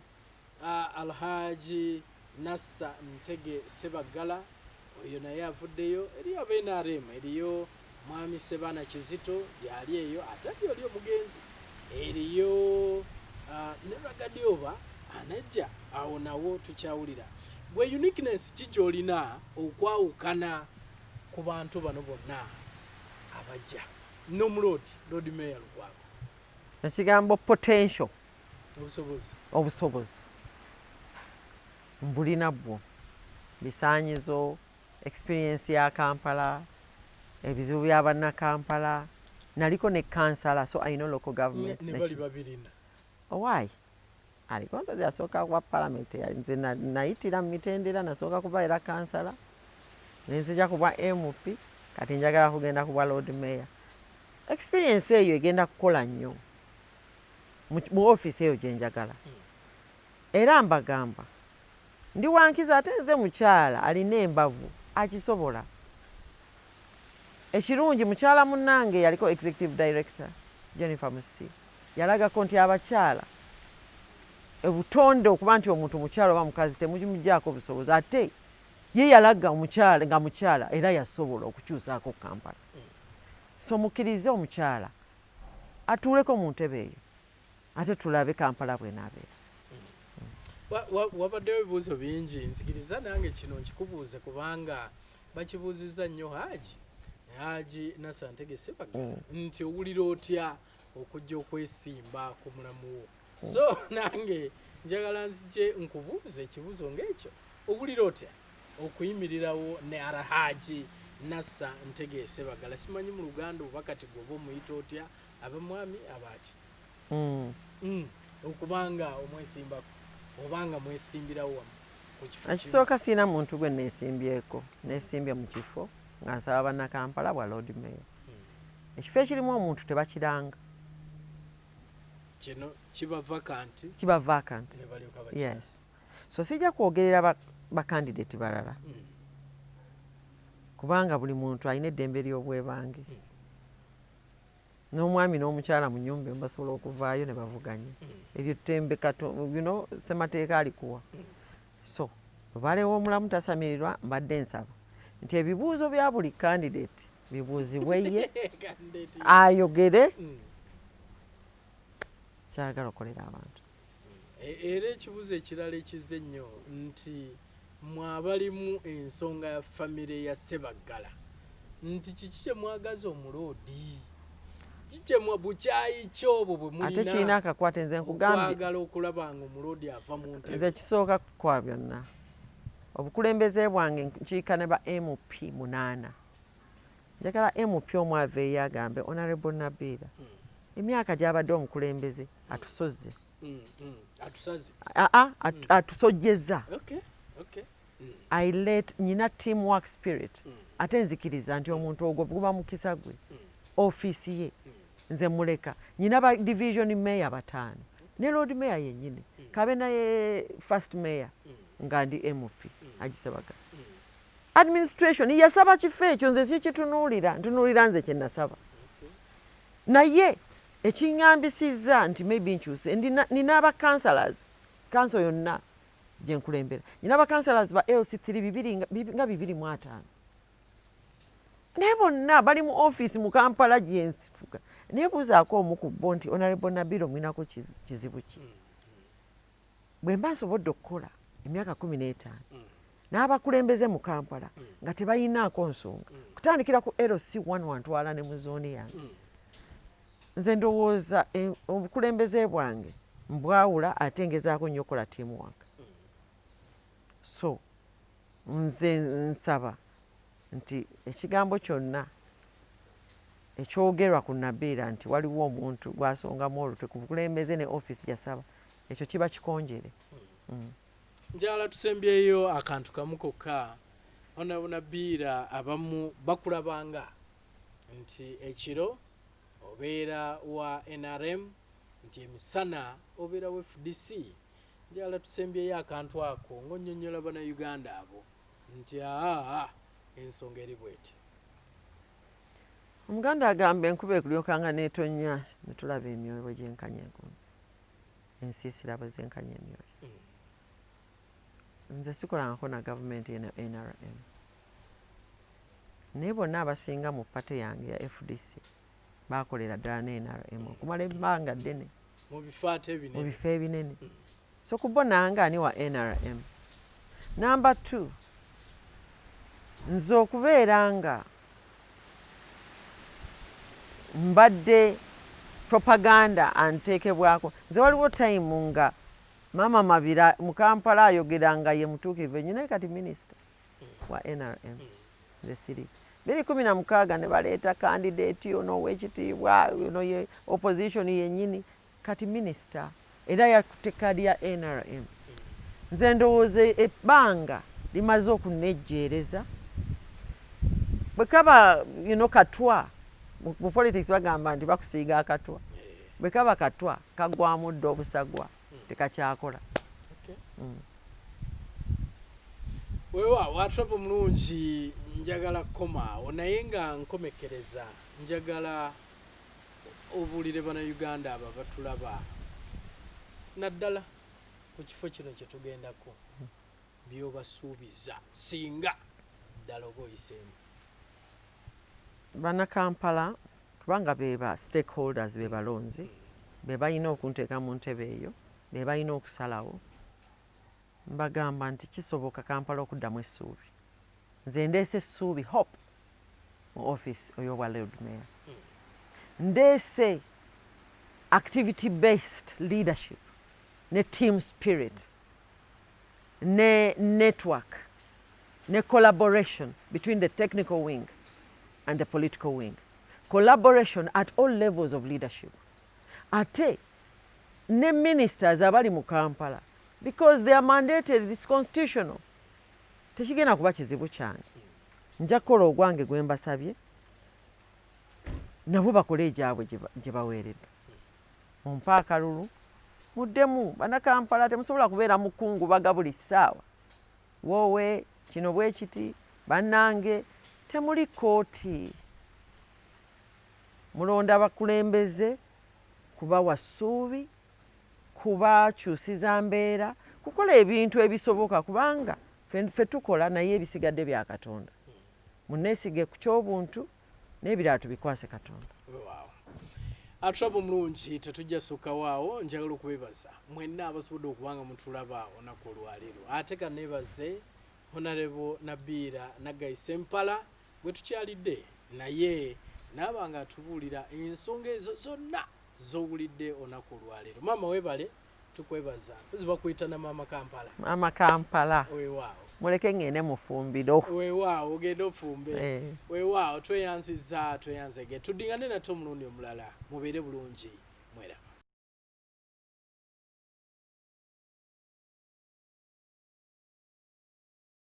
Alhaji Nassa Ntege Sebagala, oyo naye avuddeyo. Eriyo ab'NRM, eriyo Mwami Sebana Kizito gyali eyo ate oli omugenzi. Eriyo ne Bagadioba anajja awo nawo tukyawulira. Gwe uniqueness ki gy'olina okwawukana ku bantu bano bonna abajja? Nomulodi, Lord Mayor Lugwago. Ekigambo potential. Obusobozi. Mbulina bwo. Bisaanyizo, experience ya Kampala, ebizibu bya bannakampala. Naliko ne kansala, so I know local government. Ne bali babirina. Why? Aliko ndozi asooka kuba parliament. Nze nayitira mu mitendera nasooka kuba era kansala. Nenzija kuba MP. Kati njagala kugenda kuba Lord Mayor. Experience eyo egenda kukola nnyo mu office eyo gye njagala. Era mbagamba ndi wankiza ate nze mukyala alina embavu akisobola. Ekirungi mukyala munnange yaliko executive director Jennifer Musi yalagako nti abakyala obutonde okuba nti omuntu mukyala oba mukazi temugimuggyako obusobozi ate ye yalaga omukyala nga mukyala era yasobola okukyusaako Kampala. So mukkirize omukyala atuuleko mu ntebe eyo ate tulabe Kampala bw'enaabeera. Wabaddewo ebibuuzo bingi, nzikiriza nange kino nkikubuuze kubanga bakibuuzizza nnyo Haji Nassa Ntege Sebagala nti owulira otya okujja okwesimba ku mulamu wo. So nange njagala nzije nkubuuze ekibuuzo ng'ekyo. Owulira otya okuyimirirawo ne Haji Nassa Ntege Sebagala? Simanyi mu Luganda oba kati gwoba omuyita otya, abamwami abaki? Okubanga omwesimbako obanga mwesimbirawo wamu. ekisooka sirina muntu gwe neesimbyeko neesimbye mu kifo nga nsaba bannakampala bwa Lord Mayor. Ekifo ekirimu omuntu tebakiranga. Kino kiba vacant. Kiba vacant. Yes. So sijja kwogerera bakandidate balala. Kubanga buli muntu alina eddembe ly'obwebange. N'omwami n'omukyala mu nnyumba basobola okuvaayo ne bavuganya. Eryo ttembe ssemateeka alikuwa. So balewo omulamu tasamirirwa mbadde nsaba nti ebibuuzo bya buli candidate bibuuzibwe ye ayogere kyagala okolera abantu. Era ekibuuzo ekirala ekize ennyo nti mwabalimu ensonga ya famire ya Ssebaggala nti kiki kye mwagaza omuloodi kiki bukyayi kyobwo bwe mulina ate kirina akakwate nze nkugambye kwagala okulaba nga omuloodi ava mu ntebe. Nze kisooka kwa byonna obukulembeze bwange nkiika ne ba MP 8 njagala MP omu aveeyo agambe Honorable Nabiira emyaka gy'abadde omukulembeze atusozze atusojjeza nyina teamwork spirit ate nzikiriza nti omuntu ogwo guba mukisa gwe ofiisi ye nze muleka nyina ba division mayor 5 ne Lord Mayor yennyini kabe naye first mayor nga ndi MP agisebaga administration yasaba kifo ekyo nze ntunuulira nze kye nasaba naye ekiŋŋambisizza nti maybe nkyuse nina aba councillors council yonna gye nkulembera nina aba councillors ba LC3 nga 205 naye bonna bali mu office mu Kampala gye nsifuga naye buuzaako omu ku bo nti Honorable Nabiira omwinako kizibu ki bwe mba nsobodde okukola emyaka 15 n'abakulembeze mu Kampala nga tebayinaako nsonga kutandikira ku LC1 ntwala ne mu zooni yange nze ndowooza obukulembeze bwange mbwawula ate ngezaako nnyo okukola teamwork. So nze nsaba nti ekigambo kyonna ekyogerwa ku Nabiira nti waliwo omuntu gwasongamu olutwe ku bukulembeze ne office yasaba ekyo kiba kikonjere. Njala tusembyeyo akantu kamu kokka Honorable Nabiira abamu bakulabanga nti ekiro obeera wa NRM nti emisana obeera wa FDC. Njala tusembyeyo akantu ako ng'onnyonnyola bannayuganda abo nti ensonga eri bweti. Omuganda agamba enkuba ekulyokanga n'etonnya ne tulaba emyoyo bwe gyenkanya enkuba ensiisira bwe zenkanya emyoyo. Nze sikolangako na gavumenti ya NRM naye bonna abasinga mu pate yange ya FDC bakolera ddala ne NRM okumala ebbanga ddene mu bifo ebinene. So ku bo nange ani wa NRM. Number 2 nze okubeera nga mbadde propaganda anteekebwako nze waliwo time nga Maama Mabira mu Kampala ayogeranga ye mutuukivu ennyo naye kati minisita wa NRM nze siri 2016 ne baleeta candidate ono ow'ekitiibwa ono ye opposition yennyini kati minisita era yakutte kaadi ya NRM. Nze ndowooza ebbanga limaze okunejjeereza bwe kaba katwa mu politics bagamba nti bakusiiga akatwa bwe kaba katwa kagwamu dda obusagwa tekakyakola. Wewa watrapo mulungi njagala komaawo naye nga nkomekereza njagala obuulire bannayuganda abo batulaba naddala ku kifo kino kye tugendako by'obasuubiza singa ddala oba oyiseemu. Bannakampala kubanga be ba stakeholders be balonze be balina okunteeka mu ntebe eyo be balina okusalawo mbagamba nti kisoboka Kampala okuddamu essuubi. Nze ndeese essuubi hope mu office ey'obwa Lord Mayor. Ndeese activity based leadership ne team spirit ne network ne collaboration between the technical wing and the political wing. Collaboration at all levels of leadership. Ate ne ministers abali mu Kampala because they are mandated, it's constitutional. Tekigenda kuba kizibu kyange. Nja kukola ogwange gwe mbasabye nabo bakole egyabwe gye baweereddwa. Mumpe akalulu muddemu. Bannakampala temusobola kubeera mukungubaga buli ssaawa. Woowe kino bwe kiti bannange temuli kooti. Mulonda abakulembeze kubawa ssuubi, kubakyusiza mbeera, kukola ebintu ebisoboka kubanga ffe tukola naye ebisigadde bya Katonda. Munneesige ku ky'obuntu n'ebirala tubikwase Katonda. Atrabo mulungi tetujja sukka waawo. Njagala okubebaza mwenna abasobodde okubanga mutulaba olunaku olwaleero. Ate ka neebaze Honorable Nabiira Naggayi Ssempala gwe tukyalidde naye n'abanga atubuulira ensonga ezo zonna z'owulidde olunaku olwaleero. Maama weebale, tukwebaza. Tuziba kuyita na Maama Kampala. Maama Kampala. Weewaawo. Muleke ngende mufumbiro. Weewaawo ogende ofumbe. Weewaawo tweyanzizza tweyanzege. Tuddingane nate omulundi omulala. Mubeere bulungi.